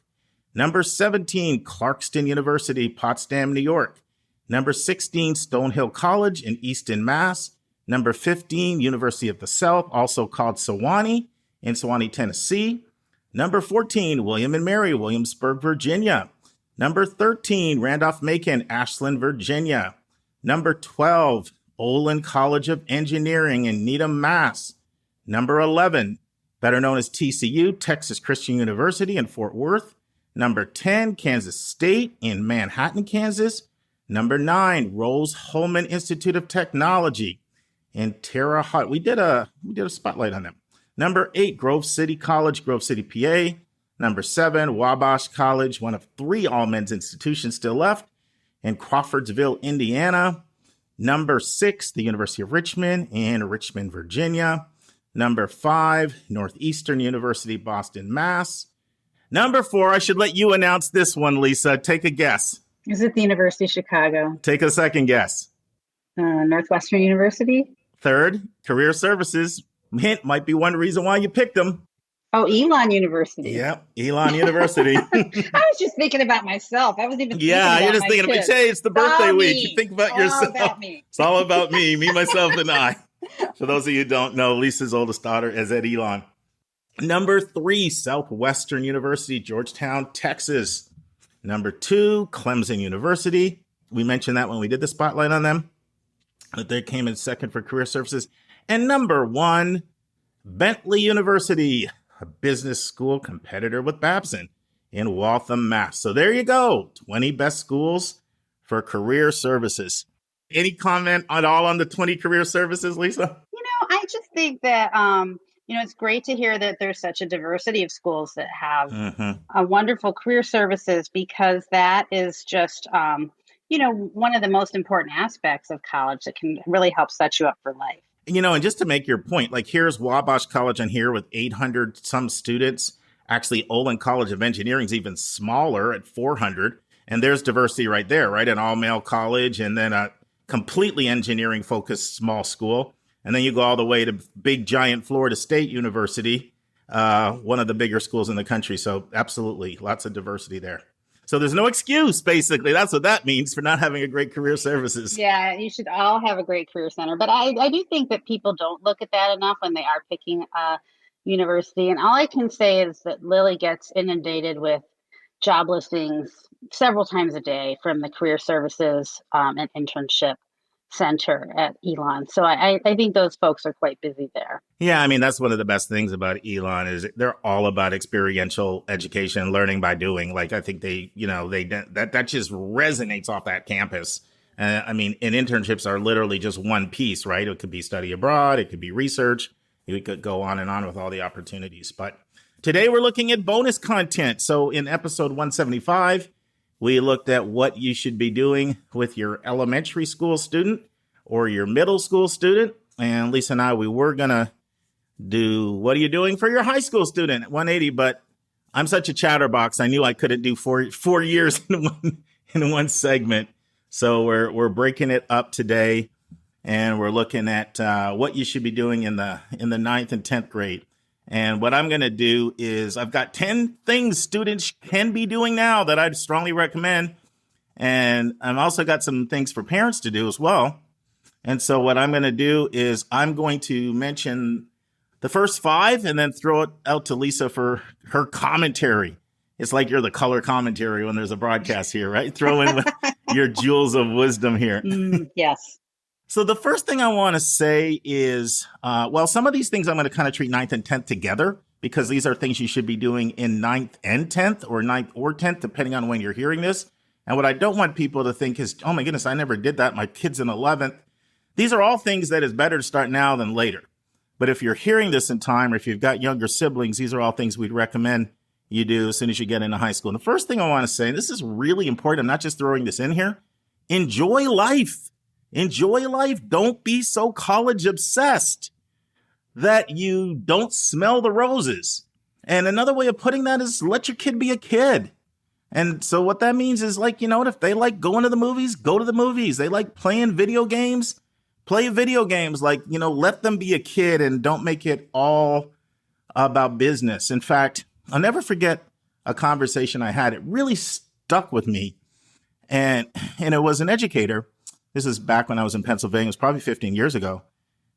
Number 17, Clarkston University, Potsdam, New York. Number 16, Stonehill College in Easton, Mass. Number 15, University of the South, also called Sewanee in Sewanee, Tennessee. Number 14, William and Mary, Williamsburg, Virginia. Number 13, Randolph-Macon, Ashland, Virginia. Number 12, Olin College of Engineering in Needham, Mass. Number 11, better known as TCU, Texas Christian University in Fort Worth. Number 10, Kansas State in Manhattan, Kansas. Number 9, Rose-Hulman Institute of Technology in Terre Haute. We did a spotlight on them. Number 8, Grove City College, Grove City, PA. Number 7, Wabash College, one of 3 all-men's institutions still left in Crawfordsville, Indiana. Number 6, the University of Richmond in Richmond, Virginia. Number 5, Northeastern University, Boston, Mass. Number 4, I should let you announce this one, Lisa. Take a guess.
Is it the University of Chicago?
Take a second guess.
Northwestern University?
Third, career services. Hint, might be one reason why you picked them.
Oh, Elon University.
Yep, Elon University.
I was just thinking about myself. I wasn't even thinking about
you're just thinking
kids.
about, hey, it's the birthday
All
week.
me.
You think about
All
yourself.
about me.
It's all about me, myself, and I. For those of you who don't know, Lisa's oldest daughter is at Elon. Number 3, Southwestern University, Georgetown, Texas. Number 2, Clemson University. We mentioned that when we did the spotlight on them, that they came in second for career services. And number 1, Bentley University, a business school competitor with Babson in Waltham, Mass. So there you go, 20 best schools for career services. Any comment at all on the 20 career services, Lisa?
I just think that, it's great to hear that there's such a diversity of schools that have a wonderful career services, because that is just, one of the most important aspects of college that can really help set you up for life.
And just to make your point, like here's Wabash College on here with 800 some students. Actually, Olin College of Engineering is even smaller at 400. And there's diversity right there, right? An all-male college and then a completely engineering-focused small school. And then you go all the way to big, giant Florida State University, one of the bigger schools in the country. So absolutely, lots of diversity there. So there's no excuse, basically. That's what that means for not having a great career services.
Yeah, you should all have a great career center. But I do think that people don't look at that enough when they are picking a university. And all I can say is that Lilly gets inundated with job listings several times a day from the career services and internship center at Elon. So I think those folks are quite busy there.
Yeah, I mean, that's one of the best things about Elon is they're all about experiential education, learning by doing. Like, I think that just resonates off that campus. I mean, and internships are literally just one piece, right? It could be study abroad. It could be research. We could go on and on with all the opportunities. But today we're looking at bonus content. So in episode 175, we looked at what you should be doing with your elementary school student or your middle school student. And Lisa and I, we were going to do what are you doing for your high school student at 180, but I'm such a chatterbox. I knew I couldn't do four years in one segment. So we're breaking it up today, and we're looking at what you should be doing in the 9th and 10th grade. And what I'm going to do is I've got 10 things students can be doing now that I'd strongly recommend. And I've also got some things for parents to do as well. And so what I'm going to do is I'm going to mention the first 5 and then throw it out to Lisa for her commentary. It's like you're the color commentary when there's a broadcast here, right? Throw in your jewels of wisdom here.
Yes.
So the first thing I want to say is, some of these things I'm going to kind of treat 9th and 10th together because these are things you should be doing in 9th and 10th or 9th or 10th, depending on when you're hearing this. And what I don't want people to think is, oh my goodness, I never did that. My kid's in 11th. These are all things that is better to start now than later. But if you're hearing this in time, or if you've got younger siblings, these are all things we'd recommend you do as soon as you get into high school. And the first thing I want to say, and this is really important, I'm not just throwing this in here, enjoy life. Enjoy life. Don't be so college obsessed that you don't smell the roses. And another way of putting that is let your kid be a kid. And so what that means is if they like going to the movies, go to the movies. They like playing video games, play video games. Let them be a kid and don't make it all about business. In fact, I'll never forget a conversation I had. It really stuck with me. And it was an educator. This is back when I was in Pennsylvania. It was probably 15 years ago.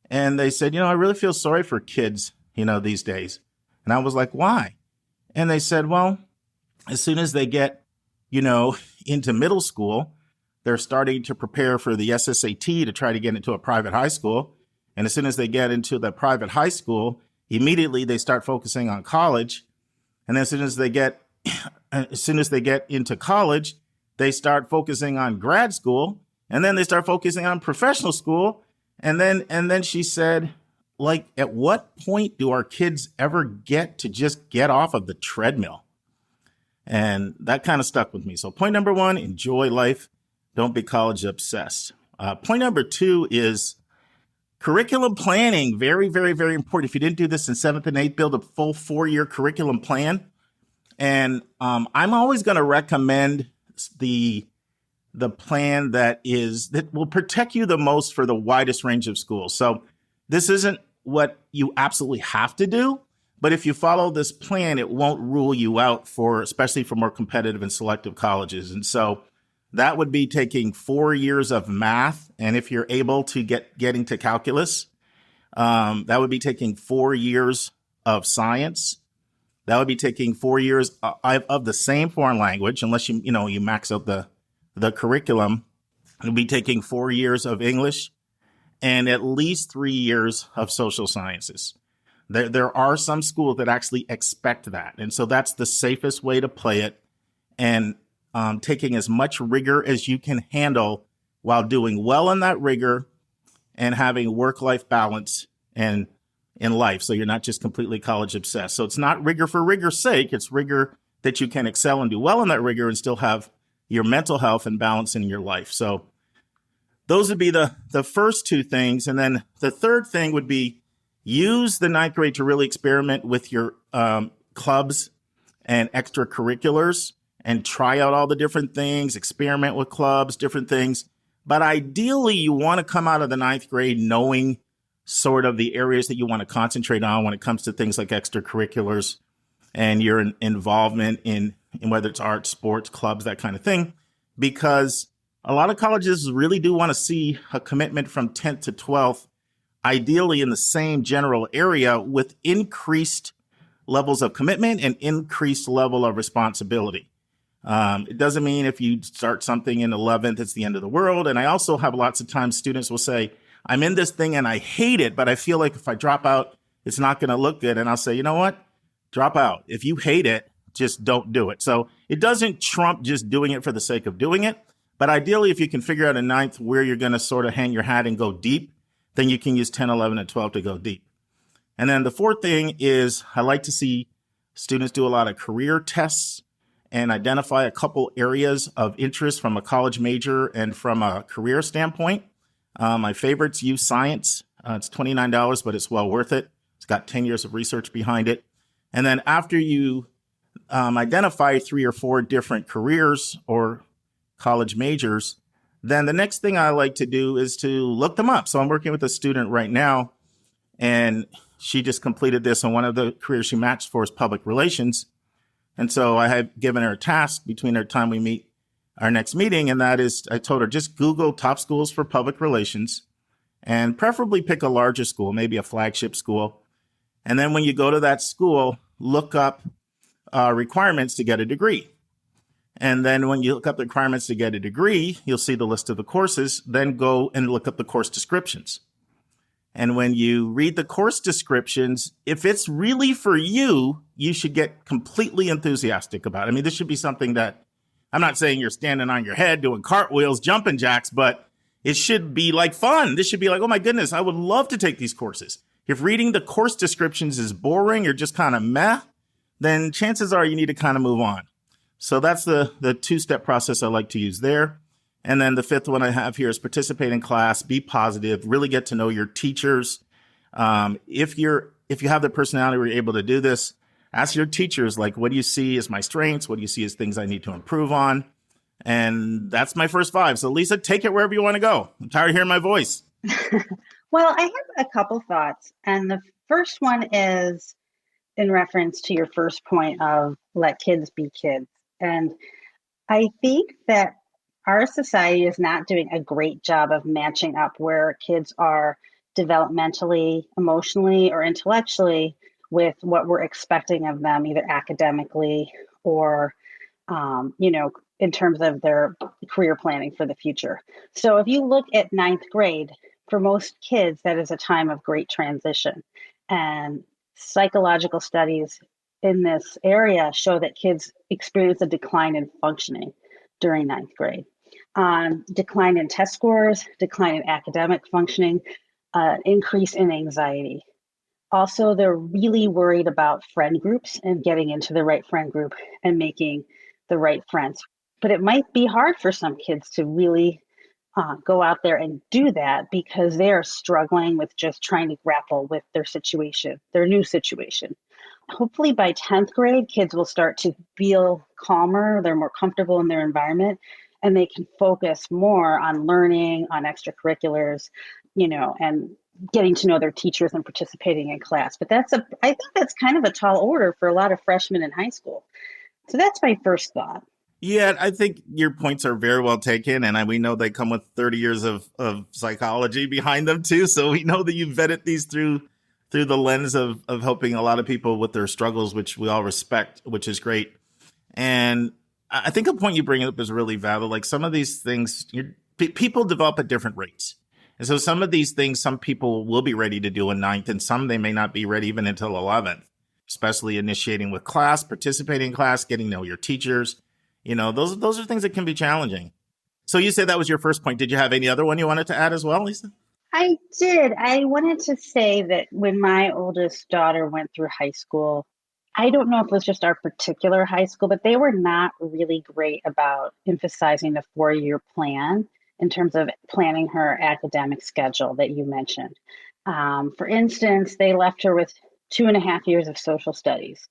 And they said, I really feel sorry for kids, these days. And I was like, why? And they said, well, as soon as they get, into middle school, they're starting to prepare for the SSAT to try to get into a private high school. And as soon as they get into the private high school, immediately they start focusing on college. And then as soon as they get into college, they start focusing on grad school. And then they start focusing on professional school. And then she said, at what point do our kids ever get to just get off of the treadmill? And that kind of stuck with me. So point number 1, enjoy life. Don't be college obsessed. Point number 2 is curriculum planning. Very, very, very important. If you didn't do this in 7th and 8th, build a full 4-year curriculum plan. And I'm always going to recommend the plan that will protect you the most for the widest range of schools. So this isn't what you absolutely have to do, but if you follow this plan, it won't rule you out especially for more competitive and selective colleges. And so that would be taking 4 years of math. And if you're able to getting to calculus, that would be taking 4 years of science. That would be taking 4 years of the same foreign language, unless you max out the curriculum. It'll be taking 4 years of English and at least 3 years of social sciences. There are some schools that actually expect that. And so that's the safest way to play it, and taking as much rigor as you can handle while doing well in that rigor and having work-life balance and in life. So you're not just completely college obsessed. So it's not rigor for rigor's sake. It's rigor that you can excel and do well in that rigor and still have your mental health and balance in your life. So those would be the first 2 things. And then the third thing would be use the 9th grade to really experiment with your clubs and extracurriculars and try out all the different things, experiment with clubs, different things. But ideally, you want to come out of the 9th grade knowing sort of the areas that you want to concentrate on when it comes to things like extracurriculars and your involvement in whether it's art, sports, clubs, that kind of thing, because a lot of colleges really do want to see a commitment from 10th to 12th, ideally in the same general area with increased levels of commitment and increased level of responsibility. It doesn't mean if you start something in 11th, it's the end of the world. And I also have lots of times students will say, I'm in this thing and I hate it, but I feel like if I drop out, it's not going to look good. And I'll say, you know what? Drop out. If you hate it, just don't do it. So it doesn't trump just doing it for the sake of doing it. But ideally, if you can figure out a 9th where you're going to sort of hang your hat and go deep, then you can use 10, 11, and 12 to go deep. And then the 4th thing is I like to see students do a lot of career tests and identify a couple areas of interest from a college major and from a career standpoint. My favorites use science. It's $29, but it's well worth it. It's got 10 years of research behind it. And then after you identify 3 or 4 different careers or college majors, then the next thing I like to do is to look them up. So I'm working with a student right now, and she just completed this, and one of the careers she matched for is public relations. And so I have given her a task between our time we meet our next meeting, and that is I told her just Google top schools for public relations and preferably pick a larger school, maybe a flagship school. And then when you go to that school, look up requirements to get a degree. And then when you look up the requirements to get a degree, you'll see the list of the courses, then go and look up the course descriptions. And when you read the course descriptions, if it's really for you, you should get completely enthusiastic about it. I mean, this should be something that, I'm not saying you're standing on your head doing cartwheels, jumping jacks, but it should be like fun. This should be like, oh my goodness, I would love to take these courses. If reading the course descriptions is boring or just kind of meh, then chances are you need to kind of move on. So that's the 2-step process I like to use there. And then the 5th one I have here is participate in class, be positive, really get to know your teachers. If you have the personality where you're able to do this, ask your teachers, like, what do you see as my strengths? What do you see as things I need to improve on? And that's my first 5. So Lisa, take it wherever you want to go. I'm tired of hearing my voice.
Well, I have a couple thoughts. And the first one is in reference to your first point of let kids be kids. And I think that our society is not doing a great job of matching up where kids are developmentally, emotionally, or intellectually with what we're expecting of them, either academically or, in terms of their career planning for the future. So if you look at 9th grade, for most kids, that is a time of great transition. And psychological studies in this area show that kids experience a decline in functioning during 9th grade. Decline in test scores, decline in academic functioning, increase in anxiety. Also, they're really worried about friend groups and getting into the right friend group and making the right friends. But it might be hard for some kids to really go out there and do that because they are struggling with just trying to grapple with their situation, their new situation. Hopefully by 10th grade, kids will start to feel calmer, they're more comfortable in their environment, and they can focus more on learning, on extracurriculars, and getting to know their teachers and participating in class. But I think that's kind of a tall order for a lot of freshmen in high school. So that's my first thought.
Yeah, I think your points are very well taken. And we know they come with 30 years of psychology behind them too. So we know that you vetted these through the lens of helping a lot of people with their struggles, which we all respect, which is great. And I think a point you bring up is really valid. Like some of these things, people develop at different rates. And so some of these things, some people will be ready to do in 9th, and some they may not be ready even until 11th, especially initiating with class, participating in class, getting to know your teachers. Those are things that can be challenging. So you said that was your first point. Did you have any other one you wanted to add as well, Lisa?
I did. I wanted to say that when my oldest daughter went through high school, I don't know if it was just our particular high school, but they were not really great about emphasizing the 4-year plan in terms of planning her academic schedule that you mentioned. For instance, they left her with 2.5 years of social studies.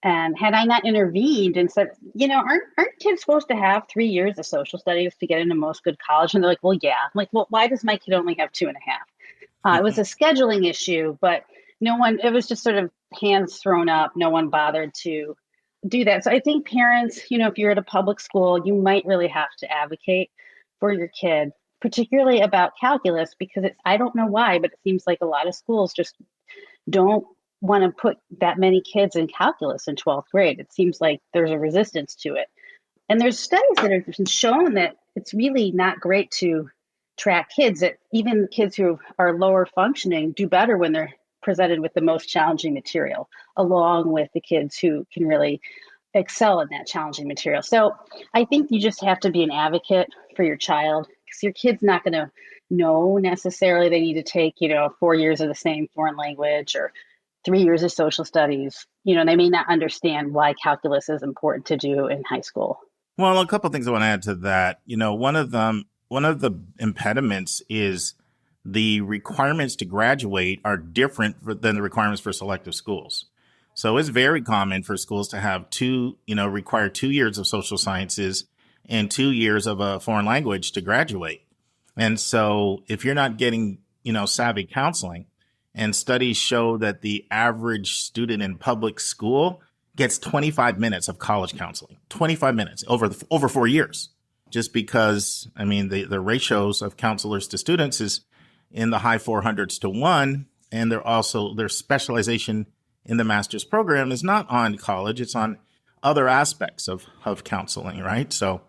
And had I not intervened and said, aren't kids supposed to have 3 years of social studies to get into most good college? And they're like, well, yeah. I'm like, well, why does my kid only have 2.5? It was a scheduling issue, but it was just sort of hands thrown up. No one bothered to do that. So I think parents, if you're at a public school, you might really have to advocate for your kid, particularly about calculus, because I don't know why, but it seems like a lot of schools just don't want to put that many kids in calculus in 12th grade. It seems like there's a resistance to it. And there's studies that have shown that it's really not great to track kids, that even kids who are lower functioning do better when they're presented with the most challenging material, along with the kids who can really excel in that challenging material. So I think you just have to be an advocate for your child, because your kid's not going to know necessarily they need to take, 4 years of the same foreign language or 3 years of social studies. They may not understand why calculus is important to do in high school.
Well, a couple of things I want to add to that. One of the impediments is the requirements to graduate are different than the requirements for selective schools. So it's very common for schools to have require 2 years of social sciences and 2 years of a foreign language to graduate. And so if you're not getting, savvy counseling, and studies show that the average student in public school gets 25 minutes of college counseling, 25 minutes over 4 years, just because, the ratios of counselors to students is in the high 400s to 1. And their specialization in the master's program is not on college. It's on other aspects of counseling, right? So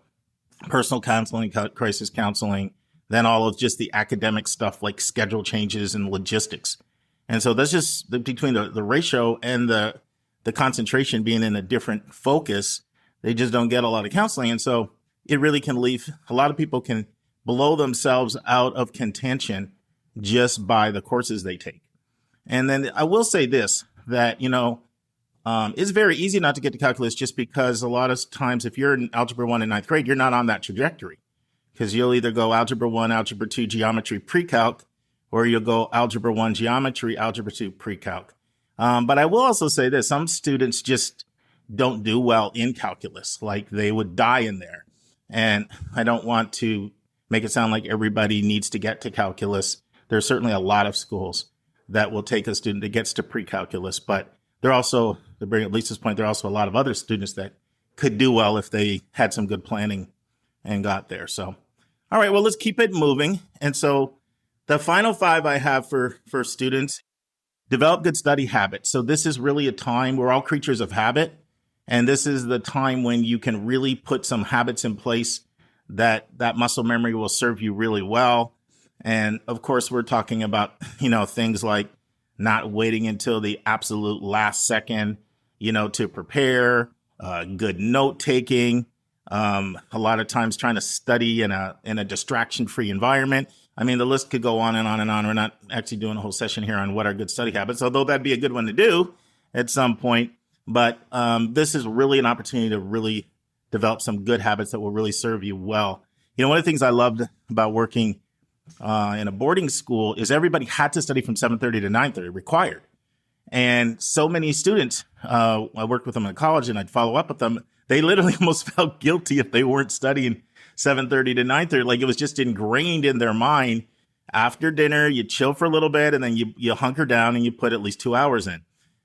personal counseling, crisis counseling, then all of just the academic stuff like schedule changes and logistics. And so that's just between the ratio and the concentration being in a different focus, they just don't get a lot of counseling. And so it really can leave, a lot of people can blow themselves out of contention just by the courses they take. And then I will say this, that, it's very easy not to get to calculus just because a lot of times if you're in Algebra 1 in ninth grade, you're not on that trajectory, because you'll either go Algebra 1, Algebra 2, Geometry, Pre-Calc, or you'll go Algebra 1, Geometry, Algebra 2, Pre-Calc. But I will also say this, some students just don't do well in calculus, like they would die in there. And I don't want to make it sound like everybody needs to get to calculus. There's certainly a lot of schools that will take a student that gets to pre-calculus, but there are also, to bring up Lisa's point, there are also a lot of other students that could do well if they had some good planning and got there. So, all right, well, let's keep it moving. And so the final 5 I have for students: develop good study habits. So this is really a time, we're all creatures of habit. And this is the time when you can really put some habits in place that muscle memory will serve you really well. And of course, we're talking about, things like not waiting until the absolute last second, to prepare, good note taking, a lot of times trying to study in a distraction-free environment. The list could go on and on and on. We're not actually doing a whole session here on what are good study habits, although that'd be a good one to do at some point. But this is really an opportunity to really develop some good habits that will really serve you well. One of the things I loved about working in a boarding school is everybody had to study from 7:30 to 9:30, required. And so many students, I worked with them in college and I'd follow up with them. They literally almost felt guilty if they weren't studying 7:30 to 9:30. Like it was just ingrained in their mind. After dinner, you chill for a little bit and then you hunker down and you put at least 2 hours in.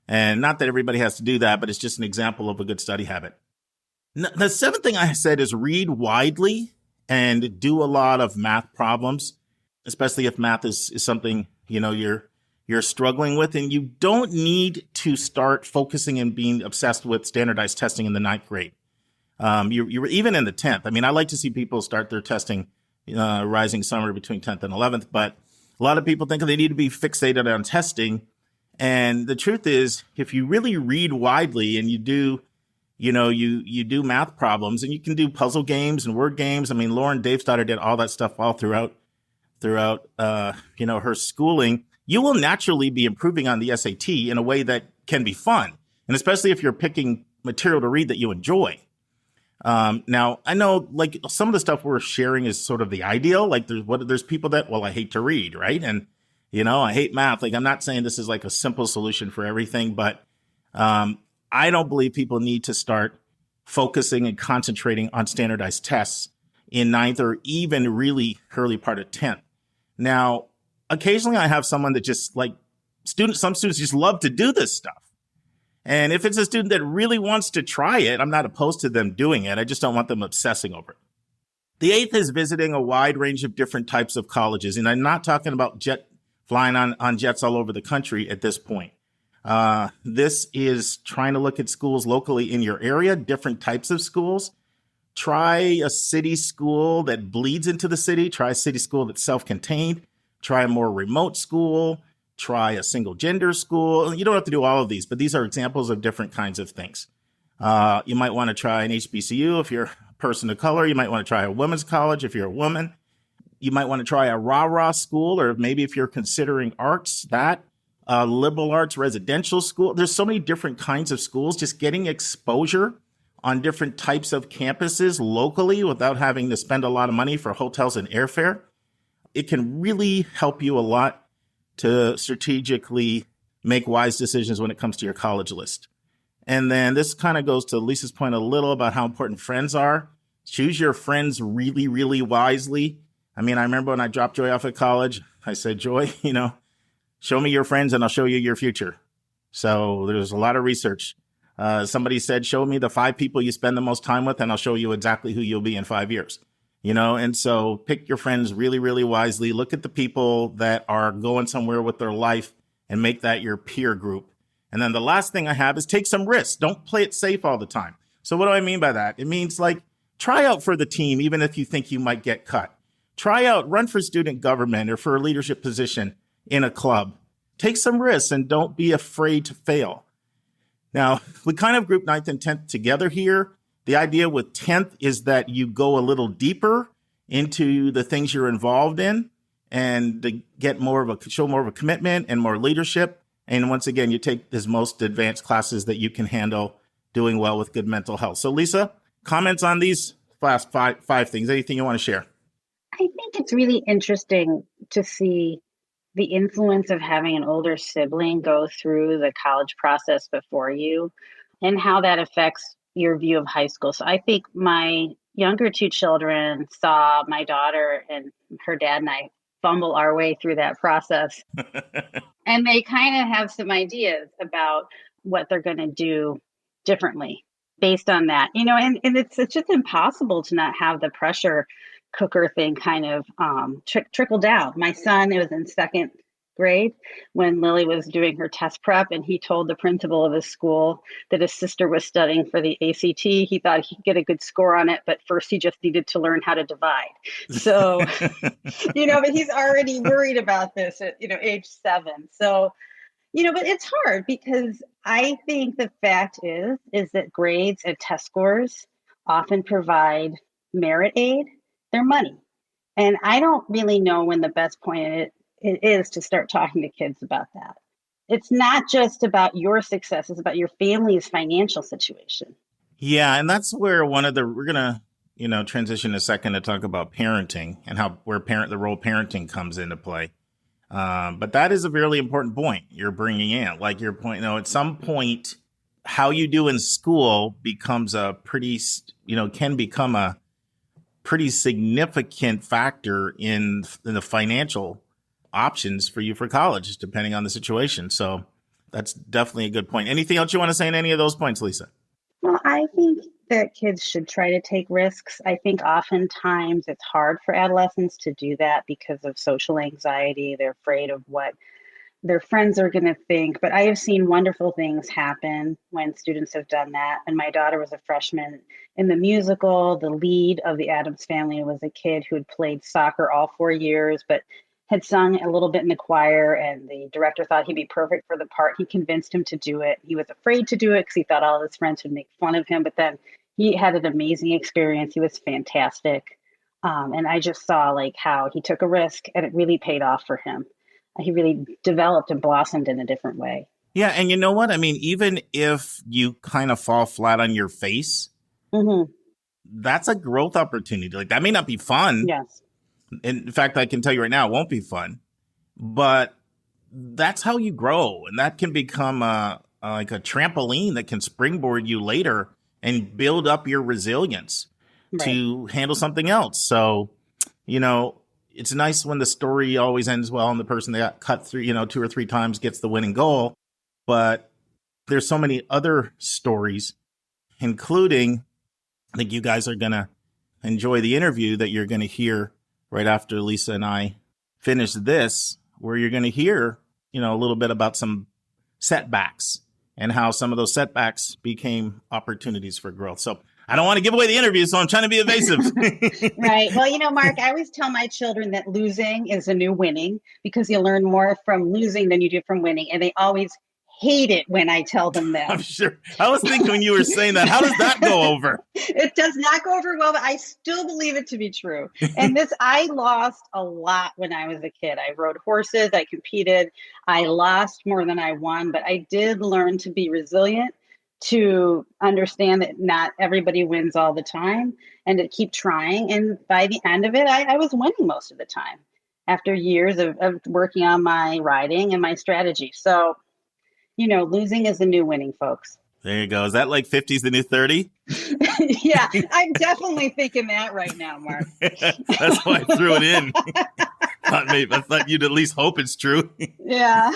And not that everybody has to do that, but it's just an example of a good study habit. The 7th thing I said is read widely and do a lot of math problems, especially if math is something, you're struggling with. And you don't need to start focusing and being obsessed with standardized testing in the 9th grade. You're even in the 10th. I like to see people start their testing rising somewhere between 10th and 11th, but a lot of people think they need to be fixated on testing. And the truth is, if you really read widely and you do, you do math problems, and you can do puzzle games and word games. Lauren Davesdottir did all that stuff all throughout her schooling. You will naturally be improving on the SAT in a way that can be fun. And especially if you're picking material to read that you enjoy. Now, I know like some of the stuff we're sharing is sort of the ideal. Like there's people that, I hate to read, right? And I hate math. Like, I'm not saying this is like a simple solution for everything, but I don't believe people need to start focusing and concentrating on standardized tests in 9th or even really early part of 10th. Now, occasionally I have someone that just some students just love to do this stuff. And if it's a student that really wants to try it, I'm not opposed to them doing it. I just don't want them obsessing over it. The 8th is visiting a wide range of different types of colleges. And I'm not talking about flying on jets all over the country at this point. This is trying to look at schools locally in your area, different types of schools. Try a city school that bleeds into the city. Try a city school that's self-contained. Try a more remote school. Try a single gender school. You don't have to do all of these, but these are examples of different kinds of things. You might want to try an HBCU if you're a person of color. You might want to try a women's college if you're a woman. You might want to try a rah-rah school, or maybe if you're considering arts, that liberal arts residential school. There's so many different kinds of schools. Just getting exposure on different types of campuses locally without having to spend a lot of money for hotels and airfare. It can really help you a lot to strategically make wise decisions when it comes to your college list. And then this kind of goes to Lisa's point a little about how important friends are. Choose your friends really, really wisely. I mean, I remember when I dropped Joy off at college, I said, Joy, show me your friends and I'll show you your future. So there's a lot of research. Somebody said, show me the 5 people you spend the most time with and I'll show you exactly who you'll be in 5 years. And so pick your friends really, really wisely. Look at the people that are going somewhere with their life and make that your peer group. And then the last thing I have is take some risks. Don't play it safe all the time. So what do I mean by that? It means try out for the team, even if you think you might get cut. Try out, run for student government or for a leadership position in a club. Take some risks and don't be afraid to fail. Now, we kind of group 9th and 10th together here. The idea with 10th is that you go a little deeper into the things you're involved in and to get show more of a commitment and more leadership. And once again, you take his most advanced classes that you can handle, doing well with good mental health. So Lisa, comments on these last five things? Anything you want to share?
I think it's really interesting to see the influence of having an older sibling go through the college process before you and how that affects your view of high school. So I think my younger 2 children saw my daughter and her dad and I fumble our way through that process. And they kind of have some ideas about what they're going to do differently based on that, and it's just impossible to not have the pressure cooker thing kind of trickle down. My son, it was in 2nd grade when Lily was doing her test prep, and he told the principal of his school that his sister was studying for the ACT. He thought he'd get a good score on it, but first he just needed to learn how to divide. So, but he's already worried about this at, age 7. So, but it's hard because I think the fact is that grades and test scores often provide merit aid. They're money. And I don't really know when the best point it is to start talking to kids about that. It's not just about your success, it's about your family's financial situation.
Yeah, and that's where we're going to, transition a second to talk about parenting and the role parenting comes into play. But that is a really important point you're bringing in. Like your point, at some point, how you do in school becomes can become a pretty significant factor in the financial options for you for college, depending on the situation. So that's definitely a good point. Anything else you want to say on any of those points, Lisa?
Well, I think that kids should try to take risks. I think oftentimes it's hard for adolescents to do that because of social anxiety. They're afraid of what their friends are going to think. But I have seen wonderful things happen when students have done that. And my daughter was a freshman in the musical. The lead of the Addams Family was a kid who had played soccer all 4 years, but had sung a little bit in the choir, and the director thought he'd be perfect for the part. He convinced him to do it. He was afraid to do it because he thought all his friends would make fun of him, but then he had an amazing experience. He was fantastic. And I just saw how he took a risk and it really paid off for him. He really developed and blossomed in a different way.
Yeah. And you know what? I mean, even if you kind of fall flat on your face, that's a growth opportunity. That may not be fun.
Yes.
In fact, I can tell you right now, it won't be fun, but that's how you grow. And that can become like a trampoline that can springboard you later and build up your resilience to handle something else. So, it's nice when the story always ends well and the person that got cut through, 2 or 3 times gets the winning goal. But there's so many other stories, including, I think you guys are going to enjoy the interview that you're going to hear right after Lisa and I finish this, where you're going to hear, a little bit about some setbacks and how some of those setbacks became opportunities for growth. So I don't want to give away the interview, so I'm trying to be evasive.
Right. Well, Mark, I always tell my children that losing is a new winning, because you learn more from losing than you do from winning. And they always hate it when I tell them that.
I'm sure. I was thinking when you were saying that, how does that go over?
It does not go over well, but I still believe it to be true. And I lost a lot when I was a kid. I rode horses, I competed, I lost more than I won, but I did learn to be resilient, to understand that not everybody wins all the time, and to keep trying. And by the end of it, I was winning most of the time after years of working on my riding and my strategy. So, losing is the new winning, folks.
There you go. Is that like 50's the new 30?
Yeah, I'm definitely thinking that right now, Mark.
That's why I threw it in. I thought you'd at least hope it's true.
Yeah.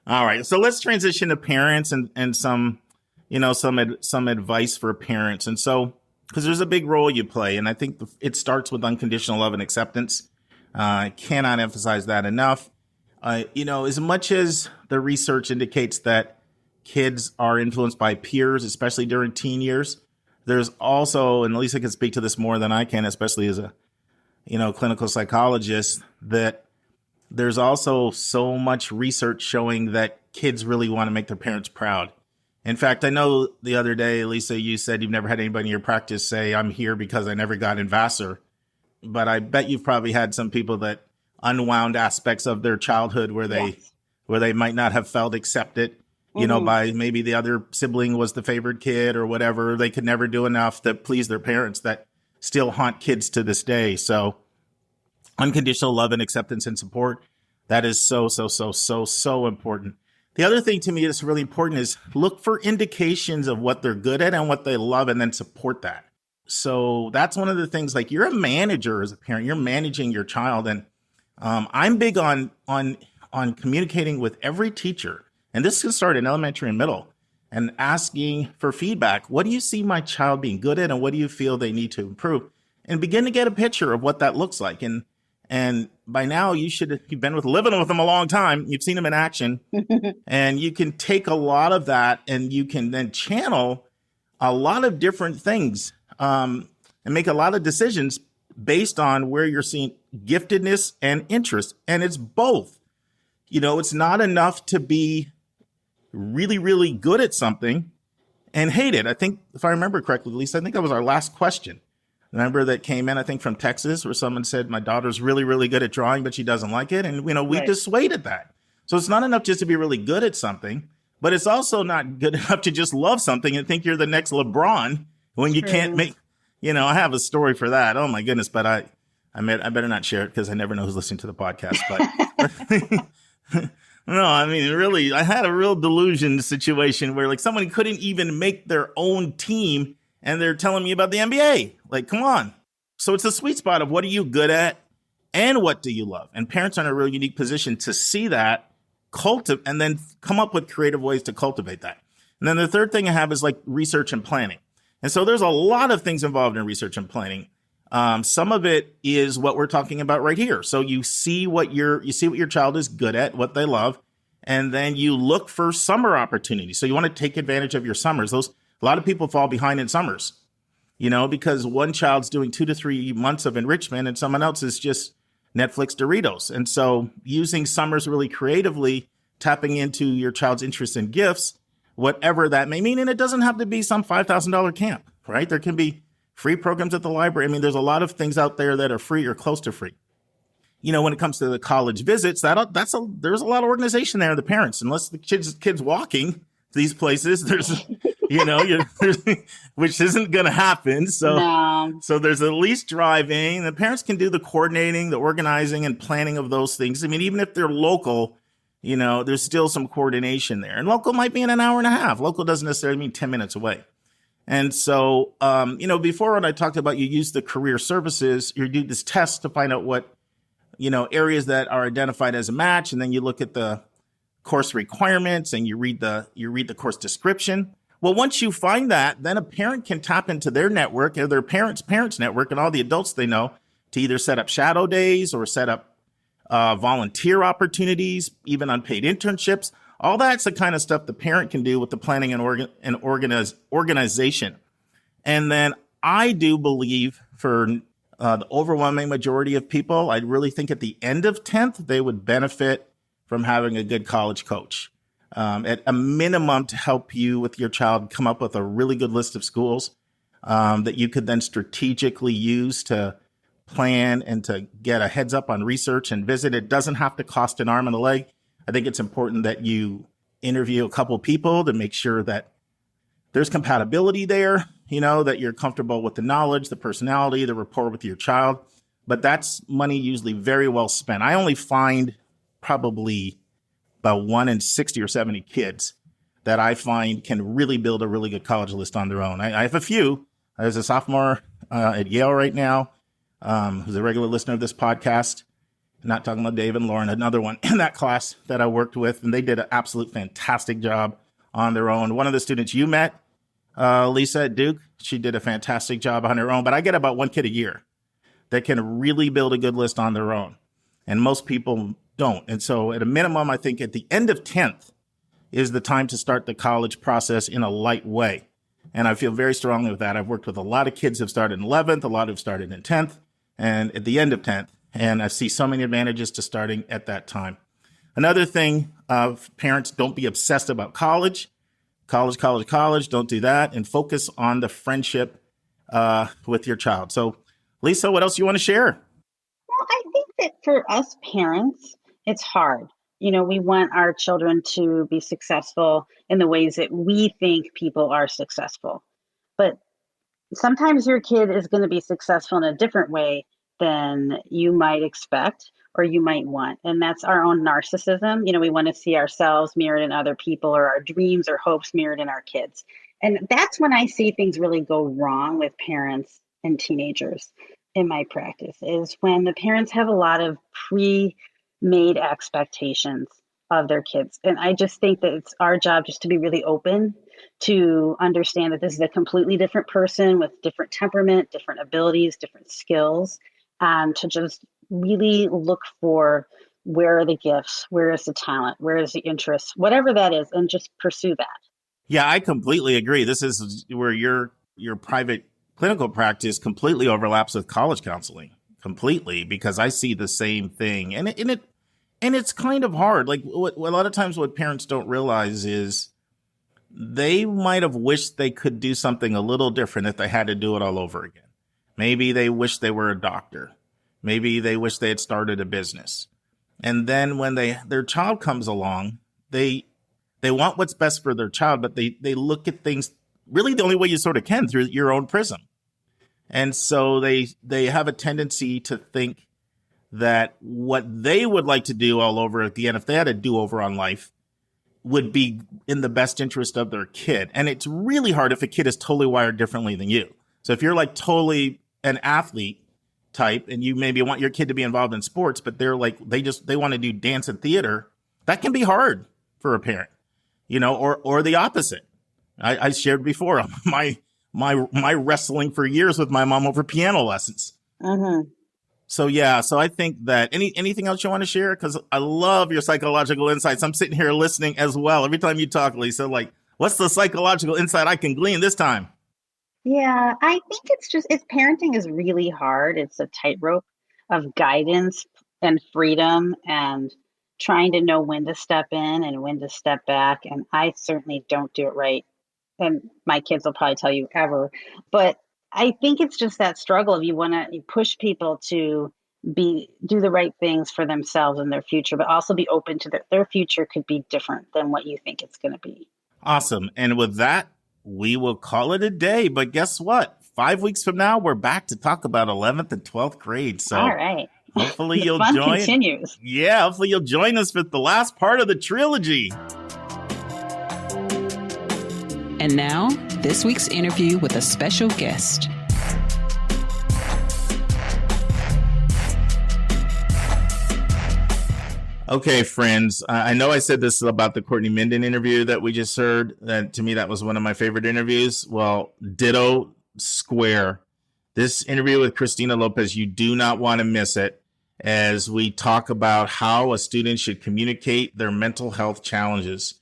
All right. So let's transition to parents and some advice for parents. And so, because there's a big role you play, and I think it starts with unconditional love and acceptance. I cannot emphasize that enough. As much as the research indicates that kids are influenced by peers, especially during teen years, there's also, and Lisa can speak to this more than I can, especially as a, clinical psychologist, that there's also so much research showing that kids really want to make their parents proud. In fact, I know the other day, Lisa, you said you've never had anybody in your practice say, I'm here because I never got in Vassar. But I bet you've probably had some people that unwound aspects of their childhood where they might not have felt accepted, by maybe the other sibling was the favored kid or whatever. They could never do enough to please their parents, that still haunt kids to this day. So unconditional love and acceptance and support, that is so, so, so, so, so important. The other thing to me that's really important is look for indications of what they're good at and what they love, and then support that. So that's one of the things, like, you're a manager as a parent, you're managing your child. And I'm big on communicating with every teacher, and this can start in elementary and middle, and asking for feedback. What do you see my child being good at, and what do you feel they need to improve? And begin to get a picture of what that looks like. And by now you've been living with them a long time. You've seen them in action, and you can take a lot of that, and you can then channel a lot of different things, and make a lot of decisions based on where you're seeing giftedness and interest. And it's both. It's not enough to be really, really good at something and hate it. I think, if I remember correctly, Lisa, I think that was our last question. Remember, that came in, I think, from Texas, where someone said, my daughter's really, really good at drawing, but she doesn't like it. And, we dissuaded that. So it's not enough just to be really good at something, but it's also not good enough to just love something and think you're the next LeBron when you can't make, I have a story for that. Oh my goodness. But I better not share it, because I never know who's listening to the podcast. But no, I mean, really, I had a real delusion situation where, like, someone couldn't even make their own team, and they're telling me about the NBA. Like, come on. So it's a sweet spot of what are you good at and what do you love? And parents are in a real unique position to see that, and then come up with creative ways to cultivate that. And then the third thing I have is like research and planning. And so there's a lot of things involved in research and planning. Some of it is what we're talking about right here. So you see what your child is good at, what they love, and then you look for summer opportunities. So you want to take advantage of your summers. A lot of people fall behind in summers, because one child's doing 2 to 3 months of enrichment and someone else is just Netflix Doritos. And so using summers really creatively, tapping into your child's interests and gifts, whatever that may mean. And it doesn't have to be some $5,000 camp, right? There can be free programs at the library. I mean, there's a lot of things out there that are free or close to free. When it comes to the college visits, there's a lot of organization there. The parents, unless the kids walking to these places, which isn't going to happen. So there's at least driving. The parents can do the coordinating, the organizing, and planning of those things. I mean, even if they're local, there's still some coordination there. And local might be in an hour and a half. Local doesn't necessarily mean 10 minutes away. And so, before, when I talked about you use the career services, you do this test to find out what, areas that are identified as a match. And then you look at the course requirements and you read the course description. Well, once you find that, then a parent can tap into their network or their parents' network and all the adults they know to either set up shadow days or set up volunteer opportunities, even unpaid internships. All that's the kind of stuff the parent can do with the planning and organization. And then I do believe for the overwhelming majority of people, I really think at the end of 10th, they would benefit from having a good college coach. At a minimum to help you with your child come up with a really good list of schools that you could then strategically use to plan and to get a heads up on research and visit. It doesn't have to cost an arm and a leg. I think it's important that you interview a couple people to make sure that there's compatibility there, that you're comfortable with the knowledge, the personality, the rapport with your child. But that's money usually very well spent. I only find probably about 1 in 60 or 70 kids that I find can really build a really good college list on their own. I have a few. There's a sophomore at Yale right now who's a regular listener of this podcast. Not talking about Dave and Lauren, another one in that class that I worked with, and they did an absolute fantastic job on their own. One of the students you met, Lisa at Duke, she did a fantastic job on her own, but I get about 1 kid a year that can really build a good list on their own, and most people don't. And so at a minimum, I think at the end of 10th is the time to start the college process in a light way. And I feel very strongly with that. I've worked with a lot of kids who've started in 11th, a lot who've started in 10th, and at the end of 10th. And I see so many advantages to starting at that time. Another thing, parents, don't be obsessed about college. College. Don't do that. And focus on the friendship with your child. So, Lisa, what else do you want to share?
Well, I think that for us parents, it's hard. We want our children to be successful in the ways that we think people are successful. But sometimes your kid is going to be successful in a different way than you might expect or you might want. And that's our own narcissism. We want to see ourselves mirrored in other people or our dreams or hopes mirrored in our kids. And that's when I see things really go wrong with parents and teenagers in my practice, is when the parents have a lot of pre-made expectations of their kids. And I just think that it's our job just to be really open to understand that this is a completely different person with different temperament, different abilities, different skills, and to just really look for where are the gifts, where is the talent, where is the interest, whatever that is, and just pursue that.
Yeah, I completely agree. This is where your private clinical practice completely overlaps with college counseling, completely, because I see the same thing. And it's kind of hard. Like a lot of times what parents don't realize is they might have wished they could do something a little different if they had to do it all over again. Maybe they wish they were a doctor. Maybe they wish they had started a business. And then when their child comes along, they want what's best for their child, but they look at things really the only way you sort of can, through your own prism. And so they have a tendency to think that what they would like to do all over again, if they had a do-over on life, would be in the best interest of their kid. And it's really hard if a kid is totally wired differently than you. So if you're like totally an athlete type and you maybe want your kid to be involved in sports, but they're like, they want to do dance and theater, that can be hard for a parent, or the opposite. I shared before my wrestling for years with my mom over piano lessons. Mm-hmm. So I think that anything else you want to share? Because I love your psychological insights. I'm sitting here listening as well. Every time you talk, Lisa, like, what's the psychological insight I can glean this time?
Yeah, I think it's parenting is really hard. It's a tightrope of guidance and freedom and trying to know when to step in and when to step back. And I certainly don't do it right. And my kids will probably tell you ever. But I think it's just that struggle of you want to push people to do the right things for themselves and their future, but also be open to their future could be different than what you think it's going to be.
Awesome. And with that, we will call it a day. But guess what? 5 weeks from now, we're back to talk about 11th and 12th grade. So
all right.
Hopefully you'll
fun
join.
Continues.
Yeah, hopefully you'll join us for the last part of the trilogy.
And now, this week's interview with a special guest.
Okay, friends. I know I said this about the Courtney Minden interview that we just heard. That to me, that was one of my favorite interviews. Well, ditto square. This interview with Christina Lopez, you do not want to miss it as we talk about how a student should communicate their mental health challenges.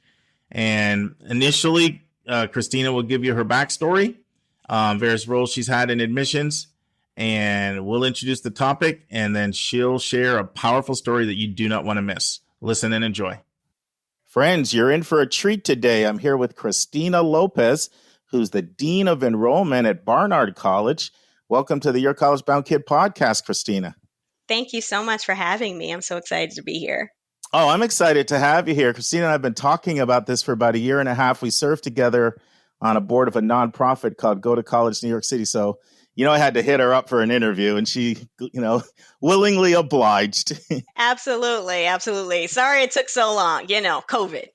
And initially, Christina will give you her backstory, various roles she's had in admissions, and we'll introduce the topic, and then she'll share a powerful story that you do not want to miss. Listen and enjoy. Friends, you're in for a treat today. I'm here with Christina Lopez, who's the Dean of Enrollment at Barnard College. Welcome to the Your College Bound Kid podcast, Christina.
Thank you so much for having me. I'm so excited to be here.
Oh, I'm excited to have you here. Christina and I have been talking about this for about a year and a half. We served together on a board of a nonprofit called Go to College New York City. So, I had to hit her up for an interview and she, willingly obliged.
Absolutely. Absolutely. Sorry it took so long. COVID.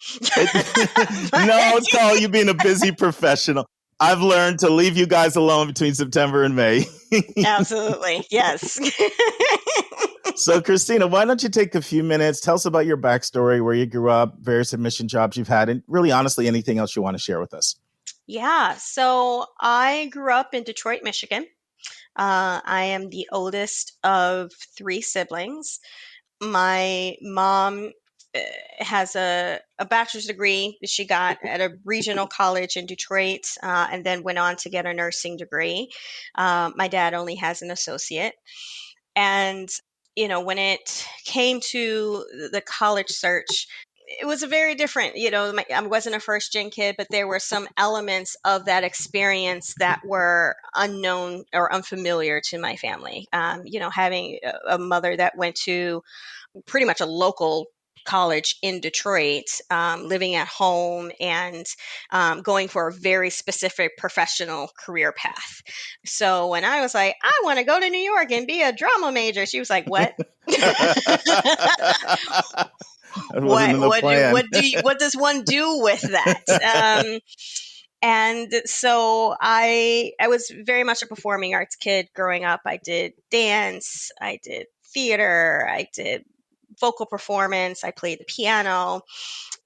No, it's called you being a busy professional. I've learned to leave you guys alone between September and May.
Absolutely. Yes.
So, Christina, why don't you take a few minutes, tell us about your backstory, where you grew up, various admission jobs you've had, and really, honestly, anything else you want to share with us.
Yeah. So I grew up in Detroit, Michigan. I am the oldest of 3 siblings. My mom has a bachelor's degree that she got at a regional college in Detroit, and then went on to get a nursing degree. My dad only has an associate. And, when it came to the college search, it was a very different, I wasn't a first gen kid, but there were some elements of that experience that were unknown or unfamiliar to my family. Having a mother that went to pretty much a local college in Detroit, living at home and going for a very specific professional career path. So when I was like, I want to go to New York and be a drama major, she was like, what? What does one do with that? And so I was very much a performing arts kid growing up. I did dance, I did theater, I did vocal performance, I played the piano.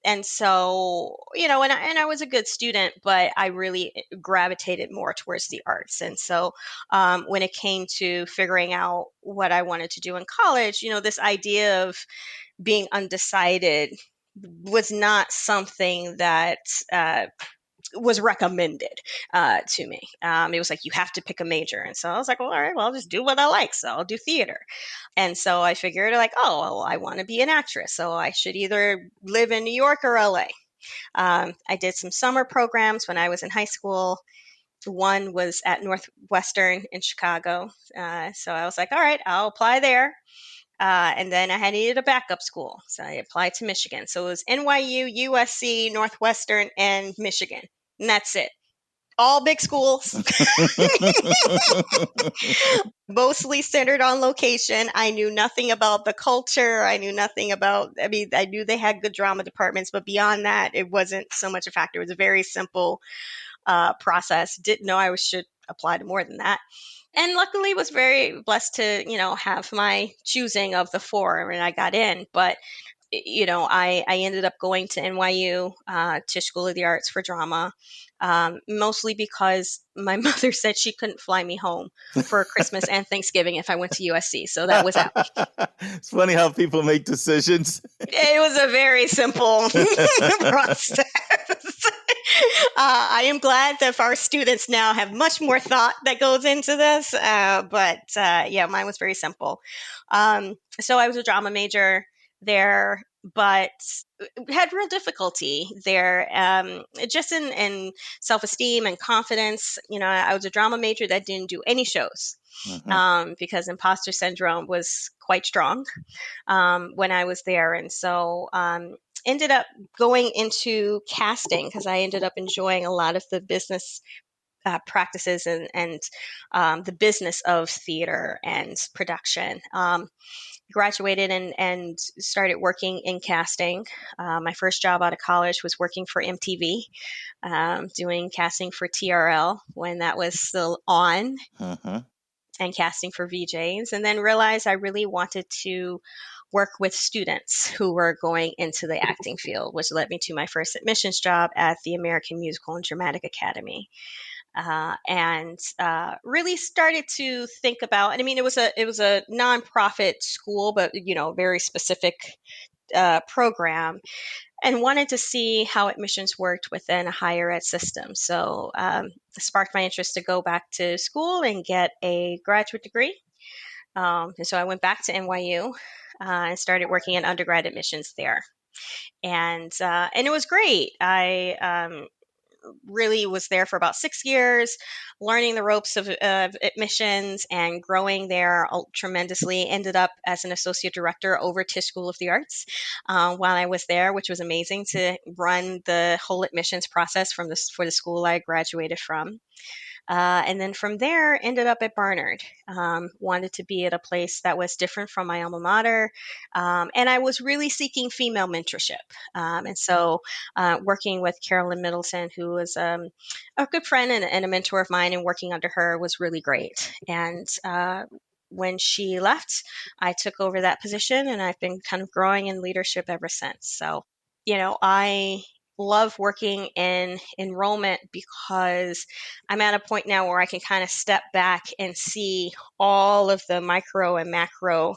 And so, and I was a good student, but I really gravitated more towards the arts. And so when it came to figuring out what I wanted to do in college, this idea of being undecided was not something that was recommended to me. It was like, you have to pick a major. And so I was like, well, all right, well, I'll just do what I like. So I'll do theater. And so I figured I want to be an actress. So I should either live in New York or LA. I did some summer programs when I was in high school. One was at Northwestern in Chicago. So I was like, all right, I'll apply there. And then I needed a backup school. So I applied to Michigan. So it was NYU, USC, Northwestern, and Michigan. And that's it. All big schools, mostly centered on location. I knew nothing about the culture. I knew nothing about, I knew they had good drama departments, but beyond that, it wasn't so much a factor. It was a very simple process. Didn't know I should apply to more than that. And luckily was very blessed to, have my choosing of the 4, and I got in. But, I ended up going to NYU, to School of the Arts for drama, mostly because my mother said she couldn't fly me home for Christmas and Thanksgiving if I went to USC. So that was out.
It's funny how people make decisions.
It was a very simple process. I am glad that our students now have much more thought that goes into this. But mine was very simple. So I was a drama major there, but had real difficulty there, just in self-esteem and confidence. I was a drama major that didn't do any shows, because imposter syndrome was quite strong when I was there. And so ended up going into casting because I ended up enjoying a lot of the business practices and the business of theater and production. Graduated and started working in casting. My first job out of college was working for MTV, doing casting for TRL when that was still on, and casting for VJs, and then realized I really wanted to work with students who were going into the acting field, which led me to my first admissions job at the American Musical and Dramatic Academy. And really started to think about, and I mean, it was a nonprofit school, but, very specific program, and wanted to see how admissions worked within a higher ed system. So it sparked my interest to go back to school and get a graduate degree. And so I went back to NYU and started working in undergrad admissions there. And it was great. I really was there for about 6 years, learning the ropes of admissions and growing there tremendously. Ended up as an associate director over Tisch School of the Arts while I was there, which was amazing to run the whole admissions process for the school I graduated from. And then from there, ended up at Barnard. Wanted to be at a place that was different from my alma mater. And I was really seeking female mentorship. And so working with Carolyn Middleton, who was a good friend and a mentor of mine, and working under her was really great. And when she left, I took over that position, and I've been kind of growing in leadership ever since. So, I love working in enrollment because I'm at a point now where I can kind of step back and see all of the micro and macro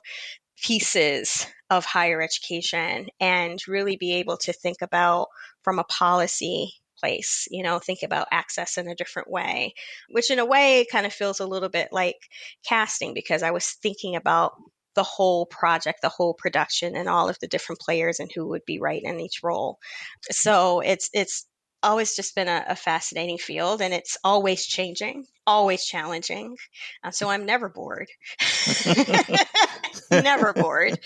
pieces of higher education and really be able to think about from a policy place, think about access in a different way, which in a way kind of feels a little bit like casting, because I was thinking about the whole project, the whole production, and all of the different players and who would be right in each role. So it's always just been a fascinating field, and it's always changing, always challenging. So I'm never bored. Never bored.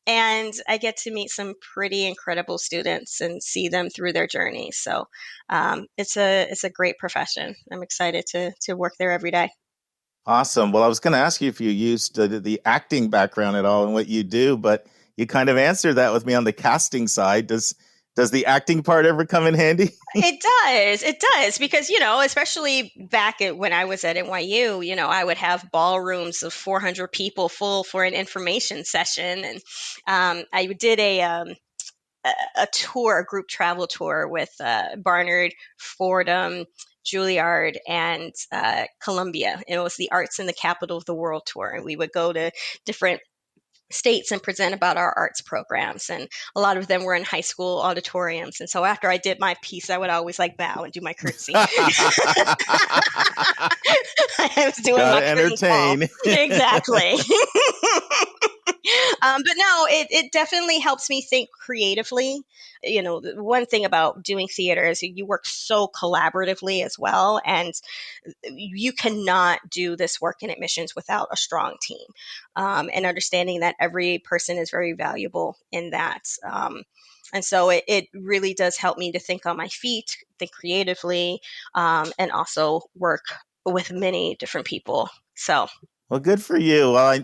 And I get to meet some pretty incredible students and see them through their journey. So it's a great profession. I'm excited to work there every day.
Awesome. Well, I was going to ask you if you used the acting background at all in what you do, but you kind of answered that with me on the casting side. Does the acting part ever come in handy?
It does. Because, especially back when I was at NYU, I would have ballrooms of 400 people full for an information session. And I did a tour, a group travel tour with Barnard, Fordham, Juilliard, and Columbia. It was the Arts in the Capital of the World tour. And we would go to different states and present about our arts programs. And a lot of them were in high school auditoriums. And so after I did my piece, I would always bow and do my curtsy. I was doing my
entertain.
Exactly. But no, it definitely helps me think creatively. The one thing about doing theater is you work so collaboratively as well. And you cannot do this work in admissions without a strong team, and understanding that every person is very valuable in that. And so it really does help me to think on my feet, think creatively, and also work with many different people. So,
well, good for you. Well,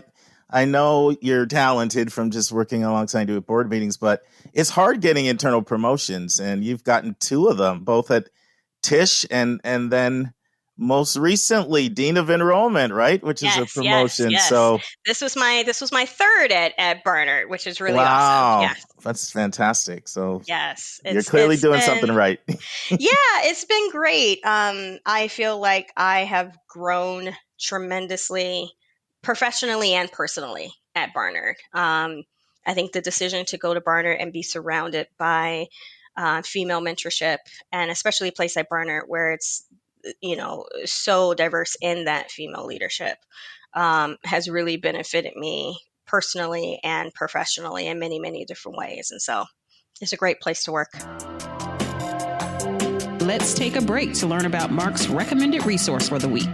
I know you're talented from just working alongside you at board meetings, but it's hard getting internal promotions, and you've gotten 2 of them, both at Tisch and then most recently Dean of Enrollment, right? Which is a promotion.
Yes.
So
this was my 3rd at Barnard, which is really
wow.
awesome. Yes.
That's fantastic. So
yes,
you're clearly doing something right.
Yeah, it's been great. I feel like I have grown tremendously professionally and personally at Barnard. I think the decision to go to Barnard and be surrounded by female mentorship, and especially a place like Barnard where it's so diverse in that female leadership, has really benefited me personally and professionally in many, many different ways. And so it's a great place to work.
Let's take a break to learn about Mark's recommended resource for the week.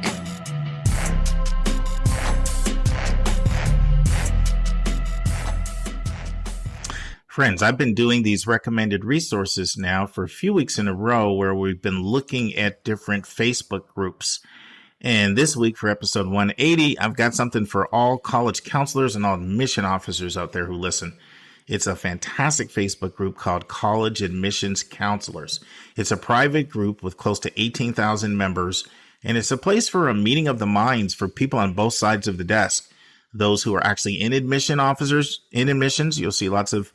Friends, I've been doing these recommended resources now for a few weeks in a row where we've been looking at different Facebook groups. And this week for episode 180, I've got something for all college counselors and all admission officers out there who listen. It's a fantastic Facebook group called College Admissions Counselors. It's a private group with close to 18,000 members, and it's a place for a meeting of the minds for people on both sides of the desk. those who are actually in admissions. You'll see lots of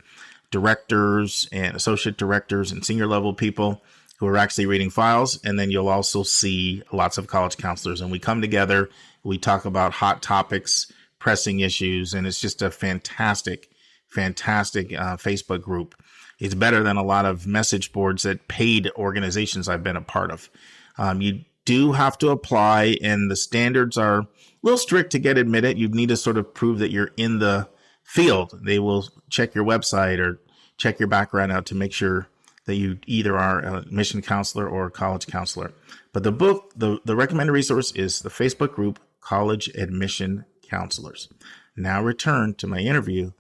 directors and associate directors and senior level people who are actually reading files. And then you'll also see lots of college counselors. And we come together, we talk about hot topics, pressing issues, and it's just a fantastic Facebook group. It's better than a lot of message boards at paid organizations I've been a part of. You do have to apply, and the standards are a little strict to get admitted. You need to sort of prove that you're in the field. They will check your website or check your background out to make sure that you either are an admission counselor or a college counselor. But the book, the recommended resource is the Facebook group, College Admission Counselors. Now return to my interview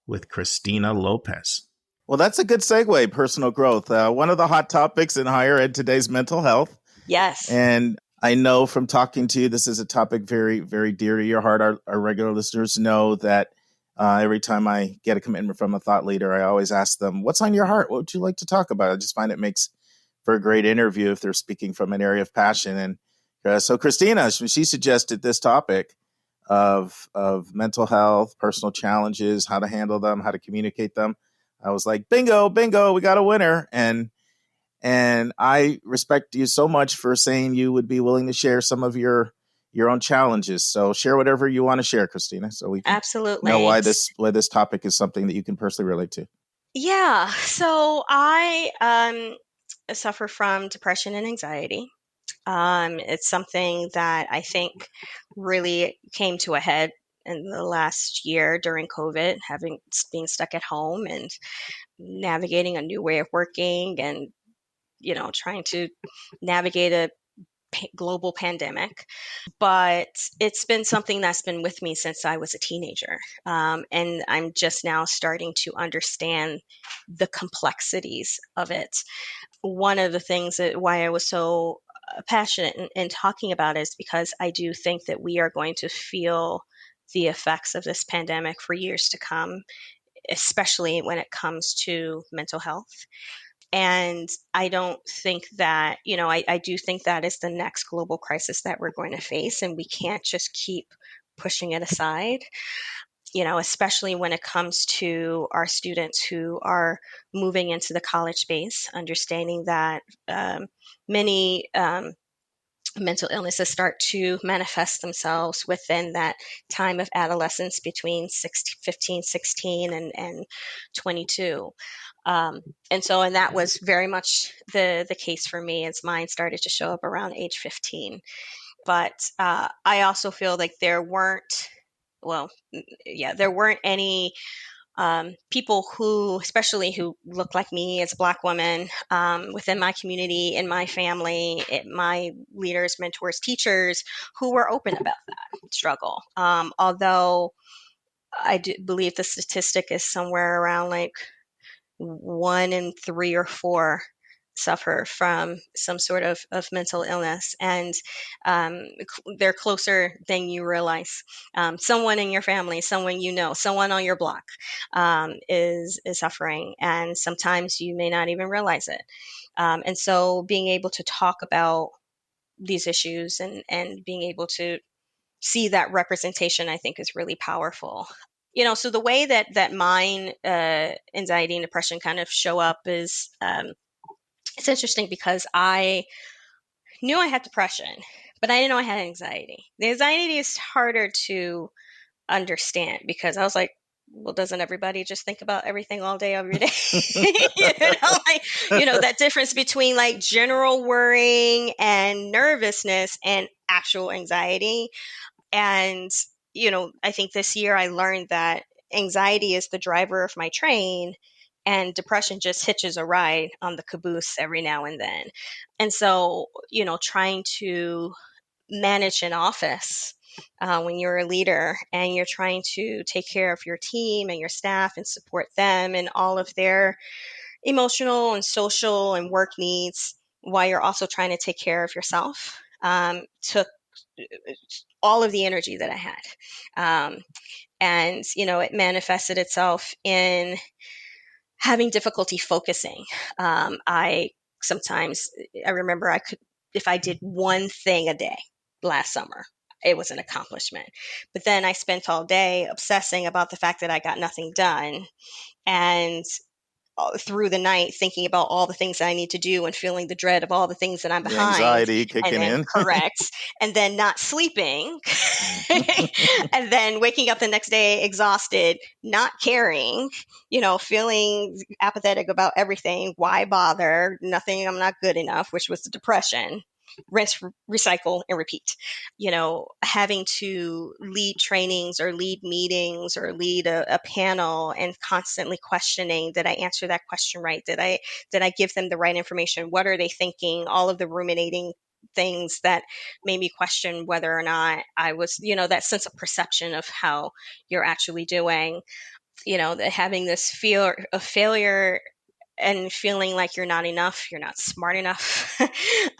with Christina Lopez. Well, that's a good segue, personal growth. One of the hot topics in higher ed today is mental health.
Yes.
And I know from talking to you, this is a topic very, very dear to your heart. Our regular listeners know that every time I get a commitment from a thought leader, I always ask them, what's on your heart? What would you like to talk about? I just find it makes for a great interview if they're speaking from an area of passion. And so Christina, she suggested this topic of mental health, personal challenges, how to handle them, how to communicate them. I was like, bingo, we got a winner. And I respect you so much for saying you would be willing to share some of your own challenges. So share whatever you want to share, Christina, so we can
Absolutely
know why this topic is something that you can personally relate to.
Yeah. So I suffer from depression and anxiety. It's something that I think really came to a head in the last year during COVID, being stuck at home and navigating a new way of working and, trying to navigate a global pandemic. But it's been something that's been with me since I was a teenager. And I'm just now starting to understand the complexities of it. One of the things why I was so passionate in talking about it is because I do think that we are going to feel the effects of this pandemic for years to come, especially when it comes to mental health. And I don't think that, I do think that is the next global crisis that we're going to face, and we can't just keep pushing it aside, especially when it comes to our students who are moving into the college space, understanding that many mental illnesses start to manifest themselves within that time of adolescence between 15, 16 and 22. And that was very much the case for me, as mine started to show up around age 15. But I also feel like there weren't any people especially who look like me as a Black woman, within my community, in my family, my leaders, mentors, teachers, who were open about that struggle. Although I do believe the statistic is somewhere around like 1 in 3 or 4 suffer from some sort of mental illness, and they're closer than you realize. Someone in your family, someone someone on your block is suffering, and sometimes you may not even realize it. And so being able to talk about these issues and being able to see that representation, I think, is really powerful. So the way that mine anxiety and depression kind of show up is it's interesting because I knew I had depression, but I didn't know I had anxiety. The anxiety is harder to understand because I was like, well, doesn't everybody just think about everything all day, every day? That difference between like general worrying and nervousness and actual anxiety. And, I think this year I learned that anxiety is the driver of my train and depression just hitches a ride on the caboose every now and then. And so, trying to manage an office when you're a leader and you're trying to take care of your team and your staff and support them and all of their emotional and social and work needs while you're also trying to take care of yourself took all of the energy that I had. And, it manifested itself in having difficulty focusing. I remember if I did one thing a day last summer, it was an accomplishment. But then I spent all day obsessing about the fact that I got nothing done, and through the night thinking about all the things that I need to do and feeling the dread of all the things that I'm
The
behind,
anxiety
and
kicking
then
in.
correct, and then not sleeping, and then waking up the next day exhausted, not caring, feeling apathetic about everything. Why bother? Nothing, I'm not good enough, which was the depression. Rinse, recycle, and repeat. Having to lead trainings or lead meetings or lead a panel and constantly questioning, did I answer that question right? Did I give them the right information? What are they thinking? All of the ruminating things that made me question whether or not I was, that sense of perception of how you're actually doing, having this fear of failure and feeling like you're not enough, you're not smart enough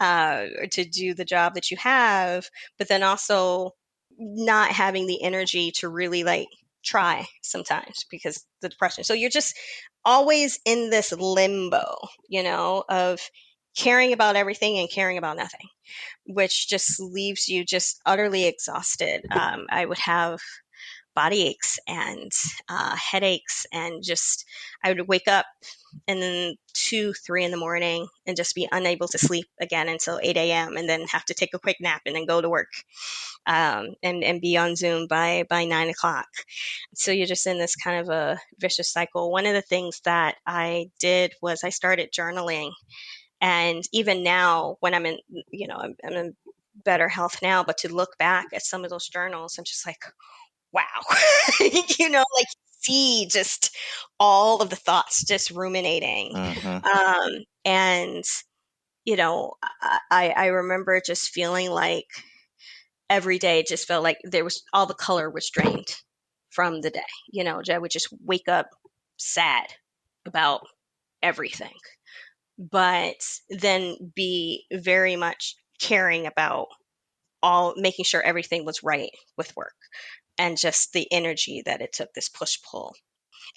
to do the job that you have, but then also not having the energy to really try sometimes because the depression. So you're just always in this limbo, of caring about everything and caring about nothing, which just leaves you just utterly exhausted. I would have body aches and headaches, and just I would wake up and then 2, 3 in the morning and just be unable to sleep again until 8 a.m. and then have to take a quick nap and then go to work, and be on Zoom by 9 o'clock. So you're just in this kind of a vicious cycle. One of the things that I did was I started journaling. And even now, when I'm in, I'm in better health now, but to look back at some of those journals, I'm just like, wow, see just all of the thoughts just ruminating. And, I remember just feeling like every day just felt like there was all the color was drained from the day. I would just wake up sad about everything, but then be very much caring about making sure everything was right with work, and just the energy that it took, this push pull.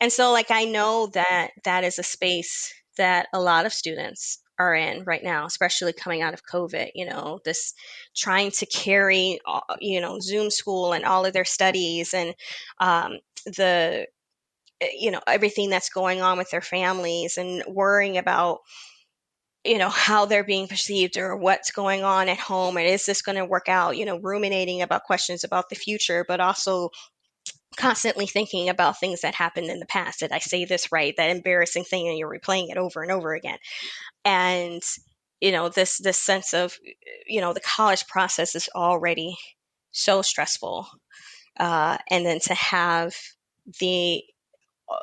And so I know that that is a space that a lot of students are in right now, especially coming out of COVID, this trying to carry, Zoom school and all of their studies, and the, everything that's going on with their families, and worrying about, how they're being perceived or what's going on at home. And is this going to work out, ruminating about questions about the future, but also constantly thinking about things that happened in the past. Did I say this right? That embarrassing thing, and you're replaying it over and over again. And, this sense of, the college process is already so stressful. And then to have the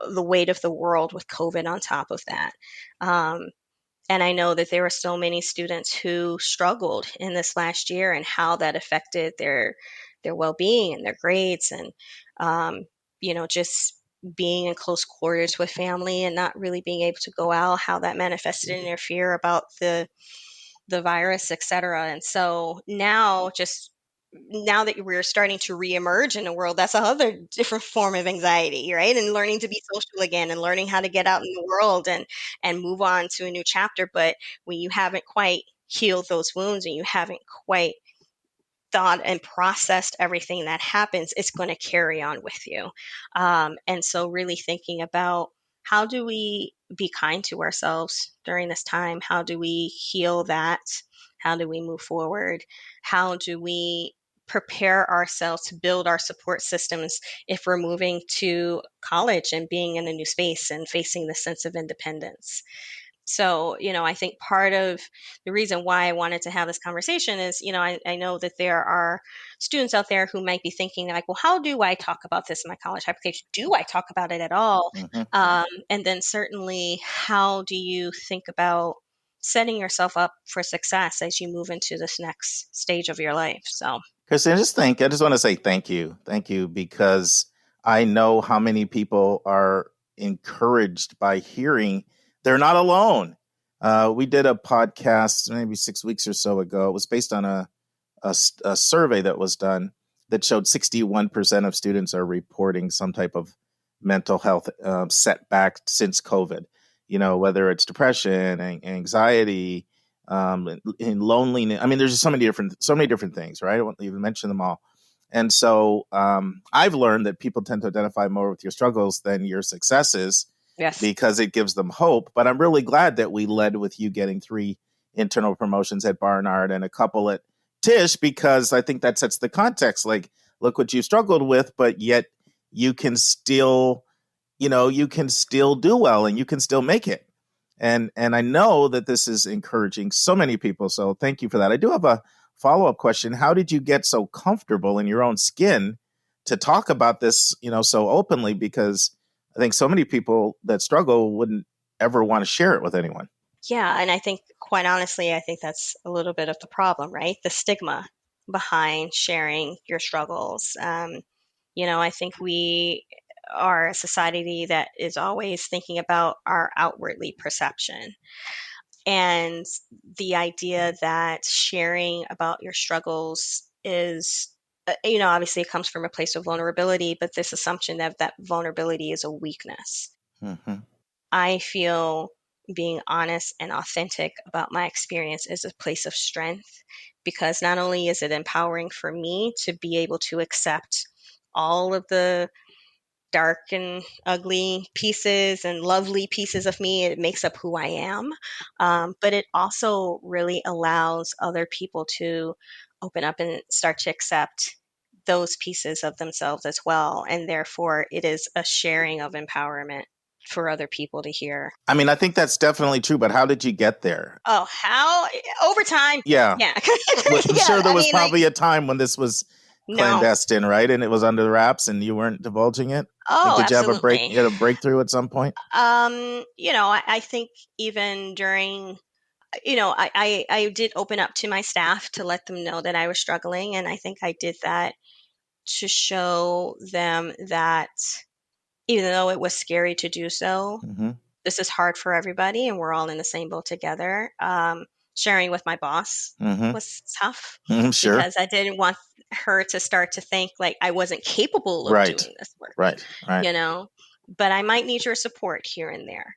weight of the world with COVID on top of that. And I know that there were so many students who struggled in this last year, and how that affected their well-being and their grades, and just being in close quarters with family and not really being able to go out, how that manifested in their fear about the virus, et cetera. And so now that we're starting to reemerge in the world, that's another different form of anxiety, right? And learning to be social again, and learning how to get out in the world and move on to a new chapter. But when you haven't quite healed those wounds, and you haven't quite thought and processed everything that happens, it's going to carry on with you. And so really thinking about, how do we be kind to ourselves during this time? How do we heal that? How do we move forward? How do we prepare ourselves to build our support systems if we're moving to college and being in a new space and facing the sense of independence? So, I think part of the reason why I wanted to have this conversation is, I know that there are students out there who might be thinking like, well, how do I talk about this in my college application? Do I talk about it at all? And then certainly, how do you think about setting yourself up for success as you move into this next stage of your life? So,
Christina, I just want to say thank you. Thank you, because I know how many people are encouraged by hearing they're not alone. We did a podcast maybe 6 weeks or so ago. It was based on a survey that was done that showed 61% of students are reporting some type of mental health setback since COVID. Whether it's depression, anxiety, and loneliness. I mean, there's just so many different things, right? I won't even mention them all. And so I've learned that people tend to identify more with your struggles than your successes.
Yes.
Because it gives them hope. But I'm really glad that we led with you getting 3 internal promotions at Barnard and a couple at Tisch, because I think that sets the context. Like, look what you struggled with, but yet you can still, you can still do well and you can still make it. And I know that this is encouraging so many people. So thank you for that. I do have a follow-up question. How did you get so comfortable in your own skin to talk about this, so openly? Because I think so many people that struggle wouldn't ever want to share it with anyone.
Yeah. And I think, quite honestly, I think that's a little bit of the problem, right? The stigma behind sharing your struggles. I think we are a society that is always thinking about our outwardly perception. And the idea that sharing about your struggles is, obviously it comes from a place of vulnerability, but this assumption that vulnerability is a weakness.
Mm-hmm.
I feel being honest and authentic about my experience is a place of strength, because not only is it empowering for me to be able to accept all of the dark and ugly pieces and lovely pieces of me, it makes up who I am. But it also really allows other people to open up and start to accept those pieces of themselves as well. And therefore, it is a sharing of empowerment for other people to hear.
I mean, I think that's definitely true, but how did you get there?
Oh, how? Over time.
Yeah.
Yeah.
I'm sure there was probably a time when this was clandestine, right? And it was under the wraps and you weren't divulging it?
Oh,
did you
absolutely.
have a breakthrough at some point?
I think even during, I did open up to my staff to let them know that I was struggling. And I think I did that to show them that even though it was scary to do so, this is hard for everybody and we're all in the same boat together. Sharing with my boss was tough
Sure.
because I didn't want her to start to think like I wasn't capable of doing this work.
Right.
But I might need your support here and there.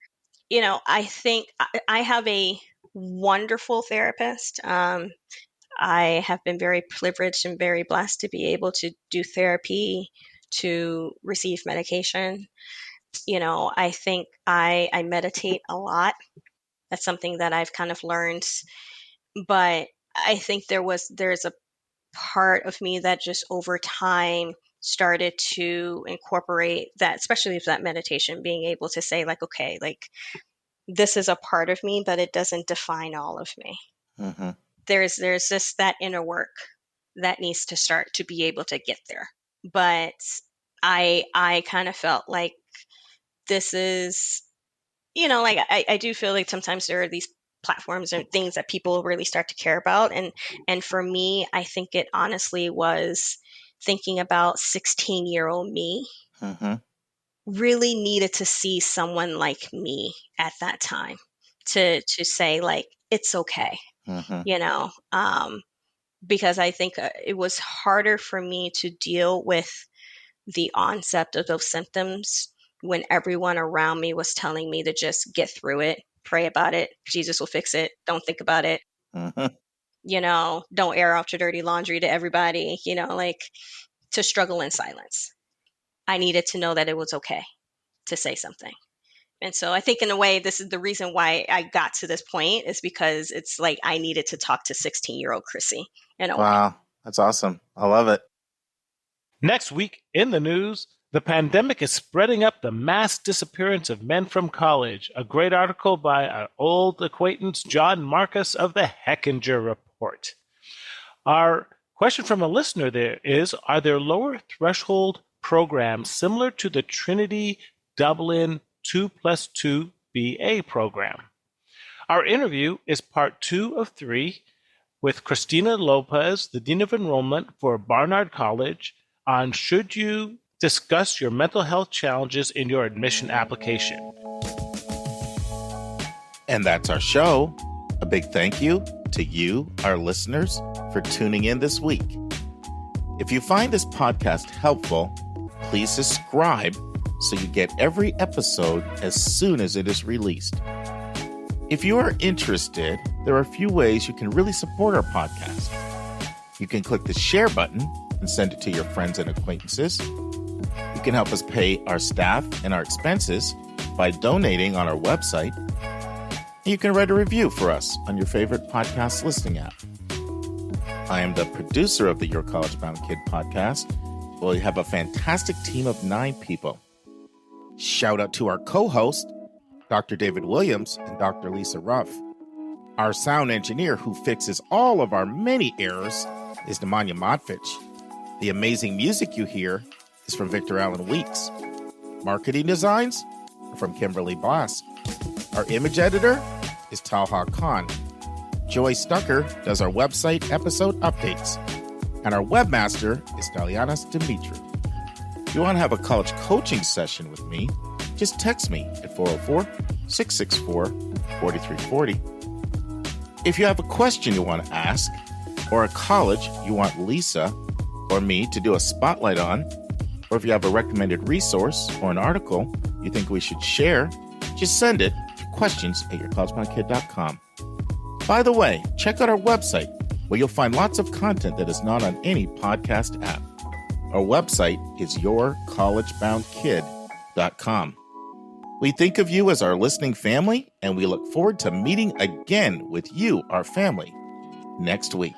I think I have a wonderful therapist. I have been very privileged and very blessed to be able to do therapy, to receive medication. I think I meditate a lot. That's something that I've kind of learned. But I think there's a part of me that just over time started to incorporate that, especially with that meditation, being able to say like, okay, like this is a part of me, but it doesn't define all of me. There's just that inner work that needs to start to be able to get there. But I kind of felt like this is, like I do feel like sometimes there are these platforms and things that people really start to care about. And for me, I think it honestly was thinking about 16-year-old me really needed to see someone like me at that time to say like, it's okay, because I think it was harder for me to deal with the onset of those symptoms when everyone around me was telling me to just get through it, pray about it, Jesus will fix it, don't think about it, don't air out your dirty laundry to everybody, like to struggle in silence. I needed to know that it was okay to say something. And so I think in a way, this is the reason why I got to this point, is because it's like I needed to talk to 16-year-old Chrissy in a way.
Wow, that's awesome. I love it.
Next week in the news, the pandemic is spreading up the mass disappearance of men from college. A great article by our old acquaintance, John Marcus of the Hechinger Report. Our question from a listener there is, are there lower threshold programs similar to the Trinity Dublin 2+2 BA program? Our interview is part 2 of 3 with Christina Lopez, the Dean of Enrollment for Barnard College, on should you discuss your mental health challenges in your admission application.
And that's our show. A big thank you to you, our listeners, for tuning in this week. If you find this podcast helpful, please subscribe so you get every episode as soon as it is released. If you are interested, there are a few ways you can really support our podcast. You can click the share button and send it to your friends and acquaintances. You can help us pay our staff and our expenses by donating on our website. You can write a review for us on your favorite podcast listening app. I am the producer of the Your College Bound Kid podcast. We have a fantastic team of 9 people. Shout out to our co-host, Dr. David Williams and Dr. Lisa Rouff. Our sound engineer who fixes all of our many errors is Nemanja Modfitch. The amazing music you hear is from Victor Allen Weeks. Marketing designs are from Kimberly Blass. Our image editor is Talha Khan. Joy Stucker does our website episode updates. And our webmaster is Dalianas Dimitri. If you want to have a college coaching session with me, just text me at 404-664-4340. If you have a question you want to ask, or a college you want Lisa or me to do a spotlight on, or if you have a recommended resource or an article you think we should share, just send it to questions@yourcollegeboundkid.com. By the way, check out our website where you'll find lots of content that is not on any podcast app. Our website is yourcollegeboundkid.com. We think of you as our listening family, and we look forward to meeting again with you, our family, next week.